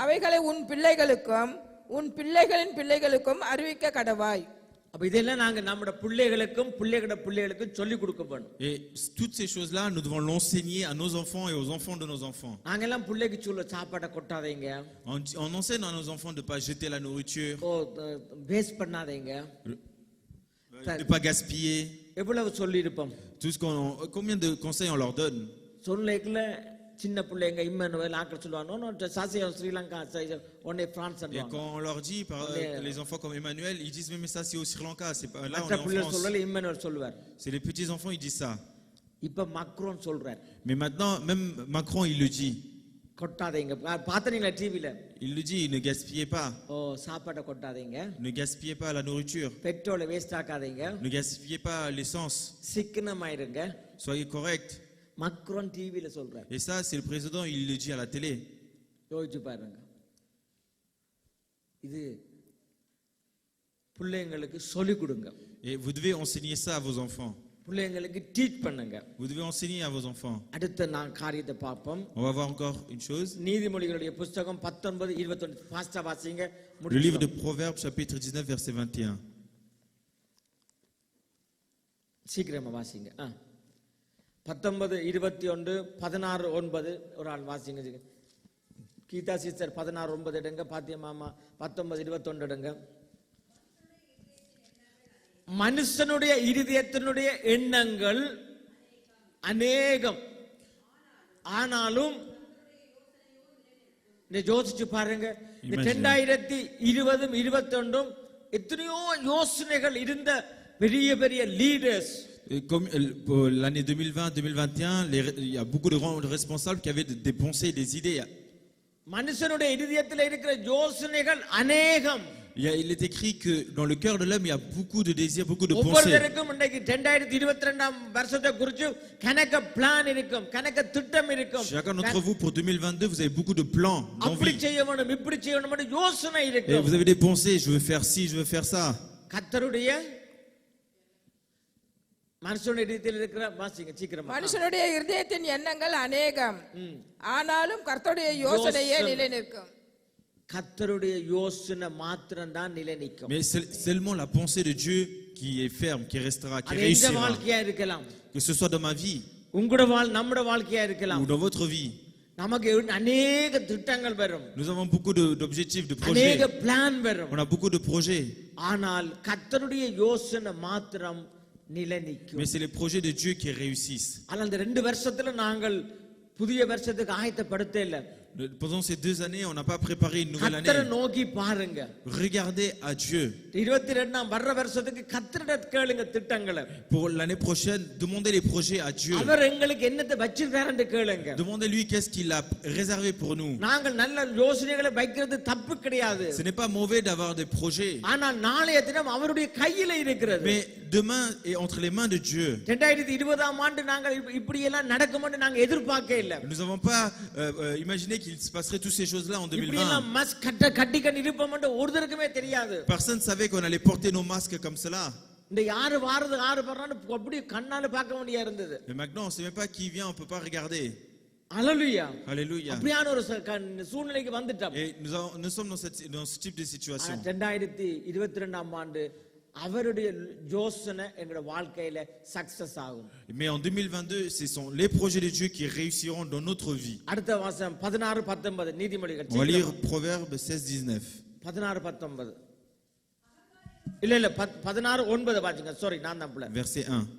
அவைகளை உன் பிள்ளைகளுக்கும் உன் பிள்ளைகளின் பிள்ளைகளுக்கும் அறிவிக்க கடவாய். அப்ப இதெல்லாம் நாங்க நம்ம பிள்ளைகளுக்கும் பிள்ளைகளோட பிள்ளைகளுக்கும் சொல்லி கொடுக்க வேண்டும். Et toutes ces choses-là, nous devons l'enseigner à nos enfants et aux enfants de nos enfants. நாங்க எல்லாம் பிள்ளைக்கு சொல்ல சாப்பாடை கொட்டாதீங்க. On enseigne à nos enfants de ne pas jeter la nourriture, waste பண்ணாதீங்க, de ne pas gaspiller. எவ்வளவு சொல்லி இருப்போம். Combien de conseils on leur donne? சொல்லைக்குள்ள சின்ன பிள்ளைங்க இம்மானுவேல் ஆக்கள் சொல்லுவாங்க சாசியா ஸ்ரீலங்கா ஒன்னே France. Et quand on leur dit, les enfants comme Emmanuel, ils disent mais ça c'est au Sri Lanka, c'est pas là, on est en France. சொல்லல Emmanuel சொல்வார். C'est les petits enfants, ils disent ça. இப்ப Macron சொல்றார். Mais maintenant, même Macron, il le dit. கொட்டாதீங்க. பாத்தீங்களா டிவில? Il le dit, ne gaspillez pas. சாப்பாட்டை கொட்டாதீங்க. Ne gaspillez pas la nourriture. பெட்ரோலை waste ஆக்காதீங்க. Ne gaspillez pas l'essence. சிக்கனமாயிருங்க. Soyez correct. Macron டிவில சொல்றார். Et ça, c'est le président, il le dit à la télé. யோசிச்சு பாருங்க. இது பிள்ளைங்களுக்கு சொல்லி கொடுங்க. Et vous devez enseigner ça à vos enfants. பிள்ளைங்களுக்கு டீச் பண்ணுங்க. Vous devez enseigner à vos enfants. அடுத்த நான் காரியத்தை பார்ப்போம். On va voir encore une chose. நீதிமொழிகளுடைய புத்தகம் 19:21 ஃபாஸ்டா வாசிங்க. Le livre de Proverbes chapitre 19 verset 21. சீக்கிரமா வாசிங்க. 19:21 ஒரு ஆள் வாசிங்க. கீதா சிஸ்டர் 16:9 எடுங்க. பாத்தியா மாமா 19:21 எடுங்க. மனுஷனுடைய இருதயத்தினுடைய எண்ணங்கள் அநேகம், ஆனாலும் யோசிச்சு பாருங்க. இந்த 2020 21 எத்தனையோ யோசனைகள் இருந்த பெரிய பெரிய leaders. Comme pour l'année 2020-2021, il y a beaucoup de grands responsables qui avaient des pensées, des idées. மனுஷனுடைய இதயத்தில் இருக்கிற யோசனைகள் அநேகம். Il est écrit que dans le cœur de l'homme, il y a beaucoup de désirs, beaucoup de pensées. ஒவ்வொருத்தருக்கும் இன்னைக்கு 2022 வருஷத்தை குறித்து கணக்க பிளான் இருக்கும், கணக்க திட்டம் இருக்கும். Chacun d'entre vous pour 2022, vous avez beaucoup de plans, அப்படி d'envie. செய்யணும், இப்படி செய்யணும் யோசனை Et இருக்கும். vous avez des pensées, je veux faire ci, je veux faire ça. கர்த்தருடைய மனுஷனுடைய இதயத்தில் இருக்கிற வாசிங்க சீக்கிரமா. மனுஷனுடைய இதயத்தின் எண்ணங்கள் அநேகம், ஆனாலும் கர்த்தருடைய யோசனையே நிலை நிற்கும். கர்த்தருடைய யோசனை மாத்திரம் தான் நிலை நிற்கும். Mais seulement la pensée de Dieu qui est ferme, qui restera, qui அது இந்த réussira. வாழ்க்கையா இருக்கலாம், Que ce soit dans ma vie உங்களோட நம்மட வாழ்க்கையா இருக்கலாம், ou dans votre vie. நமக்கு அநேக திட்டங்கள் வரும். Nous avons beaucoup d'objectifs, de projets. அநேக பிளான் வரும். On a beaucoup de projets. ஆனால் கர்த்தருடைய யோசனை மாத்திரம் நிலை நிற்கும். Mais c'est les projets de Dieu qui réussissent. ஆனால் இந்த 2 வருஷத்துல நாங்கள் புதிய வருஷத்துக்கு ஆயத்தப்படுத்த இல்ல. Pendant ces 2 années, on n'a pas préparé une nouvelle année. கர்த்தரை நோக்கி பாருங்க. Regardez à Dieu. 22 வர்ற வருஷத்துக்கு கர்த்தரிடம் கேளுங்க திட்டங்களை. Pour l'année prochaine, demandez les projets à Dieu. அவர் எங்களுக்கு என்னத்தை வச்சிருக்காருன்னு கேளுங்க. Demandez-lui qu'est-ce qu'il a réservé pour nous. நாங்கள் நல்ல யோசனைகளை வைக்கிறது தப்பு கிடையாது. Ce n'est pas mauvais d'avoir des projets. ஆனால் நாளைய தினம் அவருடைய கையில இருக்கிறது. Mais demain est entre les mains de Dieu. 2020 ஆண்டு நாங்கள் இப்படி எல்லாம் நடக்கும்னு நாங்க எதிர்பார்க்க இல்ல. Nous n'avons pas imaginé qu'il se passerait toutes ces choses-là en 2020. Personne ne savait qu'on allait porter nos masques comme cela. Mais maintenant, on ne sait même pas qui vient, on ne peut pas regarder. Alléluia. Alléluia. Et nous sommes dans ce type de situation. அவருடைய யோசனை எங்க வாழ்க்கையில success ஆகும். Mais en 2022, ce sont les projets de Dieu qui réussiront dans notre vie. அடுத்த வசனம் 16-19 நீதிமொழிகள். On va lire Proverbes 16-19. 16-19 இல்ல 16-9 வாசிங்க. சாரி, நான் தப்புல. Verset 1.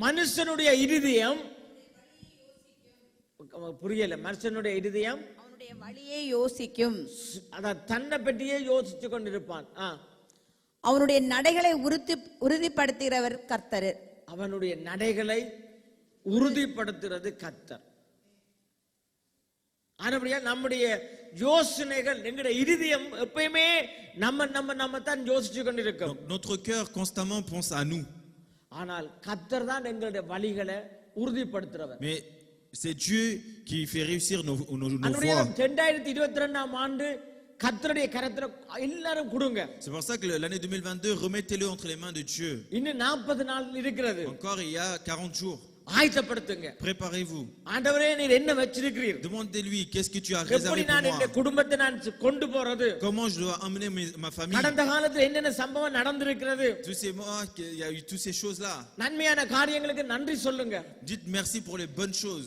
மனுஷனுடைய இதயம் புரியல. மனுஷனுடைய இதயம் அவனுடைய வழியை யோசிக்கும். அத தன்னை பற்றியே யோசிச்சு கொண்டிருப்பான். அவனுடைய நடைகளை உறுதிப்படுத்துகிறவர் கர்த்தர். அவனுடைய நடைகளை உறுதிப்படுத்துறது கர்த்தர். ஆனபடியா நம்முடைய யோசனைகள், எங்களுடைய இதயம் எப்பயுமே நம்ம தான் யோசிச்சு கொண்டிருக்கோம். Notre cœur constamment pense à nous. ஆனால் கர்த்தர் தான் எங்களுடைய வழிகளை உறுதிப்படுத்துறவர். Mais c'est Dieu qui fait réussir nos voies. 2022 ஆண்டு கர்த்தருடைய கரத்துல எல்லாரும் கொடுங்க. C'est pour ça que l'année 2022, remettez-le entre les mains de Dieu. இன்னும் 40 நாள் இருக்கிறது. Encore il y a 40 jours. ஆயத்தப்படுத்துங்க. Préparez-vous. ஆண்டவரே நீர் என்ன வச்சிருக்கிறீர்? Demandez-lui qu'est-ce que tu as réservé எப்படி pour நான் moi. இந்த குடும்பத்தை நான் கொண்டு போறது? Comment je dois emmener ma famille. கடந்த காலத்துல என்னென்ன சம்பவம் நடந்திருக்கிறது? Tous ces mois, il y a eu toutes ces choses-là. நன்மையான காரியங்களுக்கு நன்றி சொல்லுங்க. Dites merci pour les bonnes choses.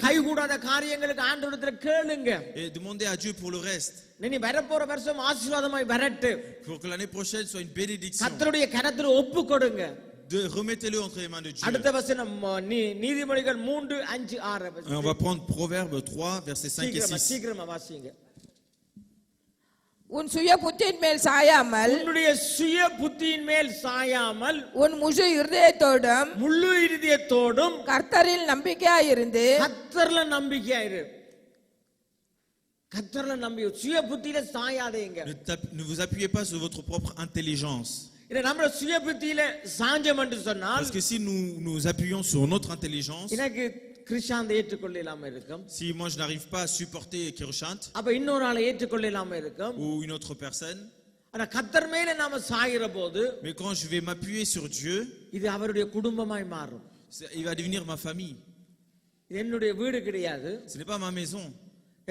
கைகூடாத காரியங்களுக்கு ஆண்டவரிடத்துல கேளுங்க. Et demandez à Dieu pour le reste. நீ வரப்போற வருஷம் ஆசீர்வாதமாய் வரட்டு. Pour que l'année prochaine soit une bénédiction. கர்த்தருடைய கரத்துல ஒப்பு கொடுங்க. Remettez-le entre les mains de Dieu. அடுத்த வசனம் நீதிமொழிகள் 3, 5, 6. On va prendre Proverbe 3 versets 5 et 6. சீக்கிரமா வாசிங்க. உன் சுய புத்தியின் மேல் சாயாமல், உன்னுடைய சுய புத்தியின் மேல் சாயாமல், உன் முழு இருதயத்தோடும் கர்த்தரில் நம்பிக்கையாயிருந்து, கர்த்தர்ல நம்பிக்கையாயிரு. கர்த்தர்ல நம்பி சுய புத்தியில சாயாதீங்க. Ne vous appuyez pas sur votre propre intelligence. இத நம்ம சுய புத்தியில சாஞ்சம் என்று சொன்னால், parce que si nous appuyons sur notre intelligence, எனக்கு கிருஷாந்தை ஏற்றுக்கொள்ளலாம இருக்கும். si moi je n'arrive pas à supporter Kirshant, அப்ப இன்னொரு ஆளை ஏற்றுக்கொள்ளலாம இருக்கும். ou une autre personne, ஆனா கர்த்தர் மேல நாம சாயிற போது, mais quand je vais m'appuyer sur Dieu, இது அவருடைய குடும்பமாய் மாறும். il va devenir ma famille. இது என்னுடைய வீடு கிடையாது. Ce n'est pas ma maison.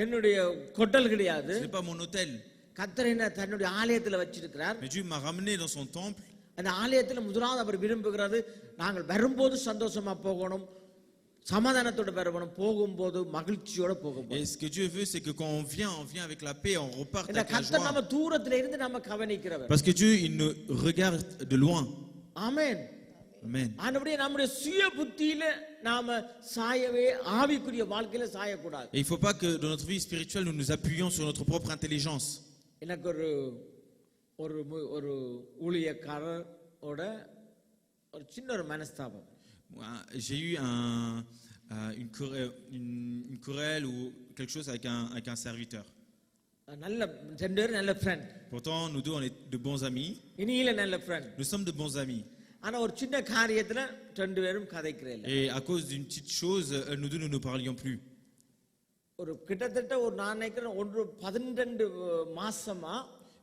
என்னுடைய கொட்டல் கிடையாது. Ce n'est pas mon hôtel. கர்த்தர் என்ன தன்னுடைய ஆலயத்துல வச்சிருக்கிறார். Mais Dieu m'a ramené dans son temple. அந்த ஆலயத்துல முதலாவது அவர் விரும்புகிறது நாங்கள் வரும்போது சந்தோஷமா போகணும், சமாதானத்தோட வரணும், போகும்போது மகிழ்ச்சியோட போகணும். Et ce que Dieu veut, c'est que quand on vient avec la paix, on repart இந்த avec la கர்த்தர் joie. நம்ம தூரத்துல இருந்து நம்ம கவனிக்கிறவர். Parce que Dieu, il nous regarde de loin. ஆமென். Amen. ஆண்டவரே நம்முடைய சுய புத்தியில நாம சாயவே ஆவிக்குரிய வாழ்க்கையில சாயக்கூடாது. Et il faut pas que dans notre vie spirituelle nous nous appuyions sur notre propre intelligence. எனக்கு ஒரு ஊழியக்காரரோட ஒரு சின்ன ஒரு மனஸ்தாபம். J'ai eu une querelle ou quelque chose avec un serviteur. நல்ல ரெண்டு பேரும் நல்ல friend. Pourtant nous deux on est de bons amis. இனியில நல்ல friend. Nous sommes de bons amis. ஆனா ஒரு சின்ன காரியத்துல ரெண்டு பேரும் கதைக்கிறேன். Et à cause d'une petite chose, nous deux nous ne parlions plus. ஒரு கிட்டத்தட்ட ஒரு நான் நினைக்கிறேன் 12 மாசமா,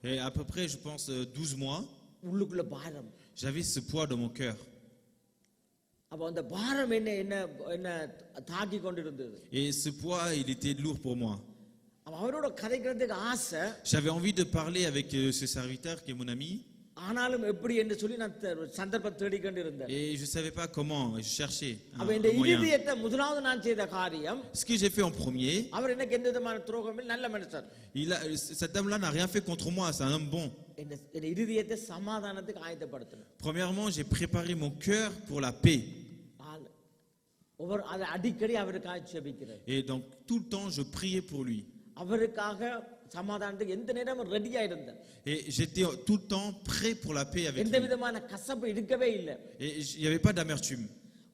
et à peu près je pense 12 mois, உள்ளுக்குள்ள பாரம். j'avais ce poids dans mon cœur. அப்ப அந்த பாரம் என்ன தாக்கி கொண்டிருந்தது. Et ce poids il était lourd pour moi. அவரோட கதைக்கிறதுக்கு ஆசை. J'avais envie de parler avec ce serviteur qui est mon ami. ஆனாலும் எப்படி என்று சொல்லி நான் சந்தர்ப்பத்தை தேடிக் கொண்டிருந்தேன். Et je savais pas comment, je cherchais அப்ப இந்த இதயத்தை முதலாவது நான் செய்த காரியம், ce que j'ai fait en premier. அவர் எனக்கு எந்த விதமான துரோகம் இல்லை, நல்ல மனுஷர். Cet homme-là n'a rien fait contre moi, c'est un homme bon. இந்த இதயத்தை சமாதானத்துக்கு ஆயத்தப்படுத்தணும். Premièrement, j'ai préparé mon cœur pour la paix. அடிக்கடி அவருக்காக ஜெபிக்கிறேன். Et donc tout le temps je priais pour lui. அவருக்காக சமாதானத்துக்கு எந்த நேரமும் ரெடியா இருந்தேன். Et j'étais tout le temps prêt pour la paix avec lui. எந்த விதமான கசப்பு இருக்கவே இல்லை. Et il n'y avait pas d'amertume.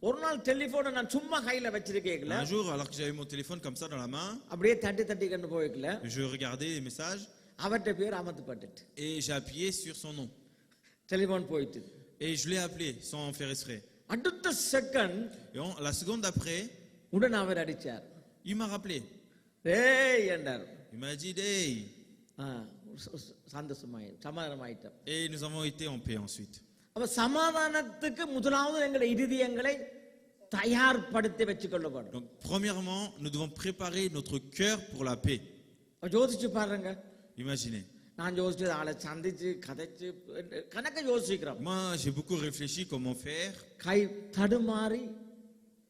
ஒரு நாள் டெலிபோனை நான் சும்மா கையில வச்சிருக்கேன். Un jour, alors que j'avais mon téléphone comme ça dans la main, அப்படியே தட்டி கொண்டு போய்க்கல, je regardais les messages. அவர்ட்ட பேர் அமர்த்தப்பட்டுட்டு. Et j'ai appuyé sur son nom. Telephone போயிட்டு. Et je l'ai appelé sans faire exprès. அடுத்த செகண்ட், la seconde d'après, உடனே அவர் அடிச்சார். il m'a rappelé. ஏய் என்றார். Il m'a dit hey. சமாதானமாயிட்டோம். Et nous avons été en paix ensuite. அப்ப சமாதானத்துக்கு முதலாவது எங்கள் இதயங்களை தயார்படுத்தி வெச்சுக்கொள்ள வேண்டும். Donc premièrement, nous devons préparer notre cœur pour la paix. யோசிச்சு பாருங்க. Imaginez. நான் யோசிச்சு ஆளை சந்திச்சு கதைச்சு கணக்க யோசிக்கிறோம். Moi, j'ai beaucoup réfléchi comment faire. கை தடுமாறி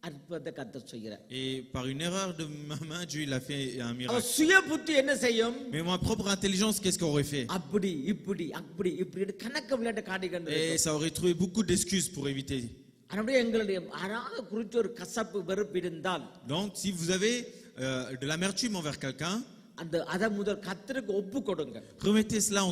அற்புதத்தை கர்த்தர் செய்கிறார். Et par une erreur de ma main, Dieu il a fait un miracle. சுய புத்தி என்ன செய்யும்? Mais ma propre intelligence, qu'est-ce qu'on aurait fait? அப்படி இப்படி அப்படி இப்படி கணக்க விளையாட்டு காட்டிக்கொண்டு. Et ça aurait trouvé beaucoup d'excuses pour éviter. அப்படியே எங்களுடைய அராக குறித்து ஒரு கசப்பு வெறுப்பு இருந்தால், donc si vous avez de l'amertume envers quelqu'un, அந்த அத முதல் கர்த்தருக்கு ஒப்பு கொடுங்க. remettez cela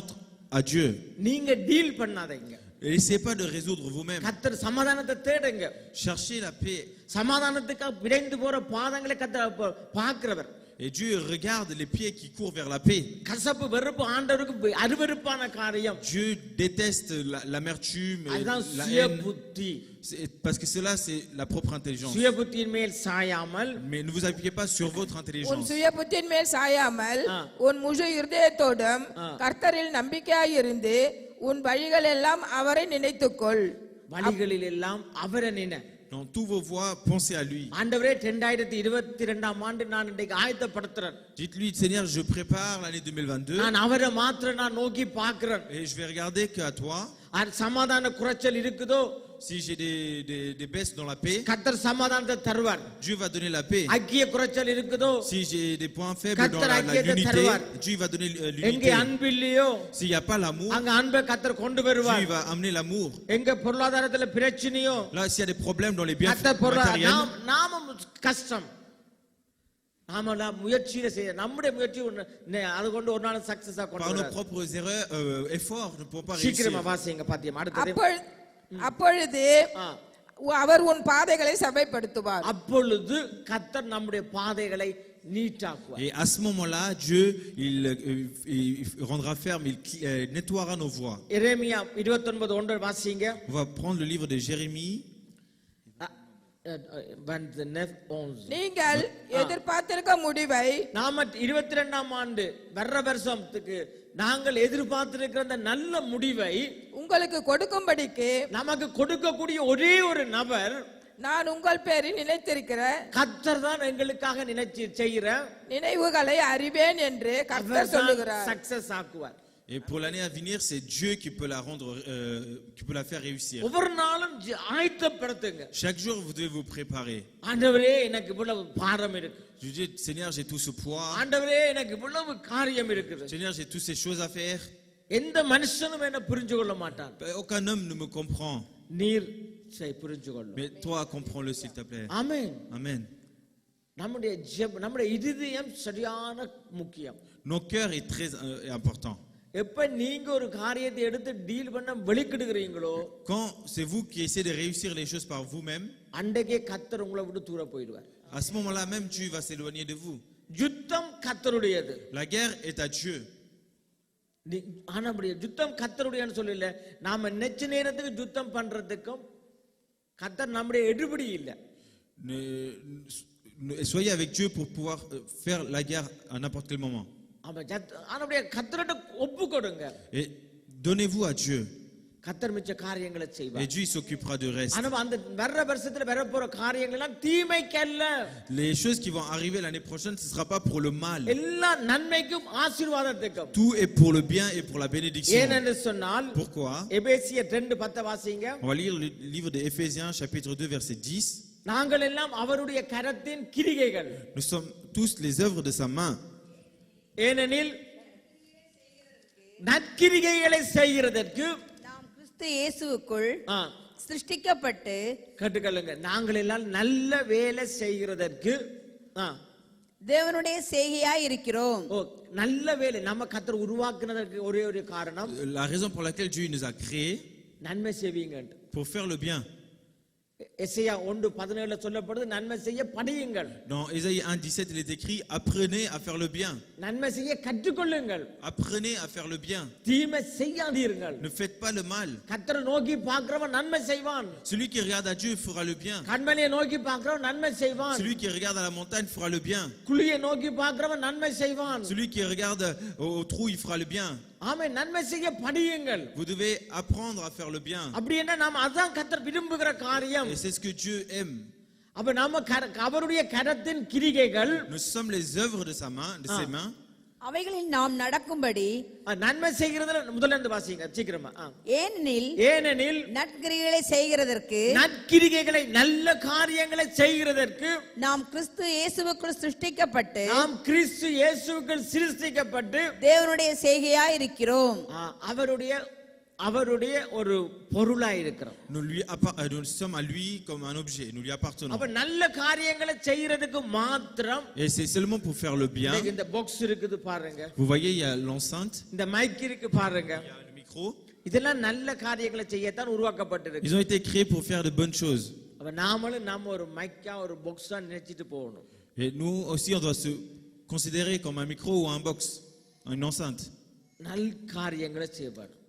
à Dieu. நீங்க டீல் பண்ணாதீங்க. Essayez pas de résoudre vous-même. கர்த்தர் சமாதானத்தை தேடுங்க. Cherchez la paix. சமாதானத்துக்கு விரைந்து போற பாதங்களை கர்த்தர் பார்க்கிறவர். Et Dieu regarde les pieds qui courent vers la paix. கசப்பு வெறுப்பு ஆண்டவருக்கு அருவருப்பான காரியம். Dieu déteste l'amertume et la haine. Parce que cela c'est la propre intelligence. சுய புத்தியின் மேல் சாயாமல். Mais ne vous appuyez pas sur votre intelligence. உன் சுய புத்தியின் மேல் சாயாமல் உன் முழு இருதயத்தோடும் கர்த்தரில் நம்பிக்கையாயிருந்து உன் வழிகள் எல்லாம் அவரை நினைத்துக்கொள். வழிகளில் எல்லாம் அவரை நினை. Dans tous vos voies, pensez à lui. ஆண்டவரே 2022 ஆண்டு நான் இன்னைக்கு ஆயத்தப்படுத்துறேன். Dites-lui, Seigneur, je prépare l'année 2022. நான் அவரை மாத்திரம் நான் நோக்கி பார்க்கிறேன். Et je vais regarder qu'à toi. சமாதான குறைச்சல் இருக்குதோ, si j'ai des baisses dans la paix, கர்த்தர் சமாதானத்தை தருவார். Dieu va donner la paix. ஐக்கிய குறைச்சல் இருக்குதோ, si j'ai des points faibles dans la unité, Dieu va donner l'unité. எங்கே அன்பு இல்லையோ, s'il y a pas l'amour, அங்க அன்பை கர்த்தர் கொண்டு வருவார். Dieu va amener l'amour. எங்க பொருளாதாரத்துல பிரச்சனையோ, là s'il y a des problèmes dans les biens matériels, நாம கஷ்டம், நாம முயற்சியில செய்ய நம்முடைய முயற்சி அது கொண்டு ஒரு நாள் சக்சஸா கொண்டு par nos propres erreurs efforts ne pourront pas réussir. சீக்கிரமா வாசிங்க பாத்தியம். அடுத்து அப்பொழுது அவர் உன் பாதைகளை சபைப்படுத்துவார். அப்பொழுது கர்த்தர் நம்முடைய பாதைகளை நீட்டாக்குவார். Et à ce moment-là, Dieu il rendra ferme, il nettoiera nos voies. எரேமியா 29:1 வாசிங்க. On va prendre le livre de Jérémie. நீங்கள் எதிர்பார்த்திருக்க முடிவை, நாம 22ஆம் ஆண்டு வர்ற வருஷத்துக்கு நாங்கள் எதிர்பார்த்திருக்கிற அந்த நல்ல முடிவை உங்களுக்கு கொடுக்கும்படிக்கு நமக்கு கொடுக்கக்கூடிய ஒரே ஒரு நபர் நான் உங்கள் பேரில் நினைத்திருக்கிற கர்த்தர் தான் எங்களுக்காக நினைச்சு செய்கிற நினைவுகளை அறிவேன் என்று கர்த்தர் சொல்லுகிறார். Success ஆக்குவார். Et pour l'année à venir, c'est Dieu qui peut la rendre, qui peut la faire réussir. ஒவ்வொரு நாளும் ஆயத்தப்படுத்துங்க. Chaque jour, vous devez vous préparer. ஆண்டவரே எனக்கு இவ்வளவு பாரம் இருக்கு. Je dis, Seigneur, j'ai tout ce poids. ஆண்டவரே எனக்கு இவ்வளவு காரியம் இருக்குது. Seigneur, j'ai toutes ces choses à faire. எந்த மனுஷனும் என்ன புரிஞ்சு கொள்ள மாட்டான். Aucun homme ne me comprend. நீர் புரிஞ்சு கொள்ள. Mais toi, comprends-le s'il te plaît. Amen. Amen. நம்முடைய இதயம் சரியான முக்கியம். Nos cœurs est très important. எப்ப நீங்க ஒரு காரியத்தை எடுத்து டீல் பண்ண வெளிக்கிடுகிறீங்களோ, quand c'est vous qui essayez de réussir les choses par vous-même, அன்றைக்கே கர்த்தர் உங்களை விட்டு தூர போயிடுவார். à ce moment-là même Dieu va s'éloigner de vous. யுத்தம் கர்த்தருடையது. La guerre est à Dieu. ஆனா அப்படியே யுத்தம் கர்த்தருடையன்னு சொல்லல. நாம நெச்ச நேரத்துக்கு யுத்தம் பண்றதுக்கும் கர்த்தர் நம்முடைய எடுபடி இல்ல. Soyez avec Dieu pour pouvoir faire la guerre à n'importe quel moment. Et donnez-vous à Dieu. Et Dieu s'occupera du reste. Les choses qui vont arriver l'année prochaine, ce ne sera pas pour le mal. Tout est pour le bien et pour la bénédiction. Pourquoi? On va lire le livre de Éphésiens chapitre 2 verset 10. Nous sommes tous les œuvres de sa main. ஏனெனில் நற்கிரிகைகளை செய்கிறதற்கு நாம் கிறிஸ்து இயேசுவுக்குள் சிருஷ்டிக்கப்பட்டு, கேட்டுக்கொள்ளுங்க, நாங்கள் எல்லாம் நல்ல வேலை செய்கிறதற்கு தேவனுடைய செய்கையாய் இருக்கிறோம். நல்ல வேலை நம்ம கர்த்தர் உருவாக்குனதற்கு ஒரே ஒரு காரணம், la raison pour laquelle Dieu nous a créés, நன்மை செய்வீங்க, pour faire le bien. எசேயா 1:17 சொல்லப்படுது, நன்மை செய்ய படியுங்கள். Dans Ésaïe 1:17 il est écrit, apprenez à faire le bien. நன்மை செய்ய கற்றுக்கொள்ளுங்கள். Apprenez à faire le bien. தீமை செய்யாதீர்கள். Ne faites pas le mal. கர்த்தரை நோக்கி பார்க்கிறவன் நன்மை செய்வான். Celui qui regarde à Dieu fera le bien. கண்மலையை நோக்கி பார்க்கிறவன் நன்மை செய்வான். Celui qui regarde à la montagne fera le bien. குழியை நோக்கி பார்க்கிறவன் நன்மை செய்வான். Celui qui regarde au trou il fera le bien. ஆமென். நன்மை செய்ய படியுங்கள். Vous devez apprendre à faire le bien. அப்படி என்ன நாம அதான் கர்த்தர் விரும்புகிற காரியம். Et c'est ce que Dieu aime. அப்ப நாம அவருடைய கரத்தின் கிரிகைகள், nous sommes les œuvres de sa main, de ses mains. அவைகளில் நாம் நடக்கும்படி நன்மை செய்கிறதுல முதல்ல இருந்து வாசிங்க சீக்கிரமா. ஏனெனில் நற்கிரிகளை செய்கிறதற்கு, நற்கிரிகைகளை நல்ல காரியங்களை செய்கிறதற்கு நாம் கிறிஸ்து இயேசுவுக்குள் சிருஷ்டிக்கப்பட்டு, தேவனுடைய செய்கையாய் இருக்கிறோம். அவருடைய ஒரு பொருளாய் இருக்கிறோம். Nous sommes à lui comme un objet, nous lui appartenons. அப்ப நல்ல காரியங்களை செய்யிறதுக்கு மாத்திரம். Et c'est seulement pour faire le bien. இந்த பாக்ஸ் இருக்குது பாருங்க. Vous voyez il y a l'enceinte. இந்த மைக் இருக்கு பாருங்க. Il y a le micro. இதெல்லாம் நல்ல காரியங்களை செய்யத்தான் உருவாக்கப்பட்டிருக்கு. Ils ont été créés pour faire de bonnes choses. அப்ப நாமளும் நம்ம ஒரு மைக்கா ஒரு பாக்ஸா நினைச்சிட்டு போகணும். Et nous aussi on doit se considérer comme un micro ou un box, une enceinte. நல்ல காரியங்களை செய்யணும்.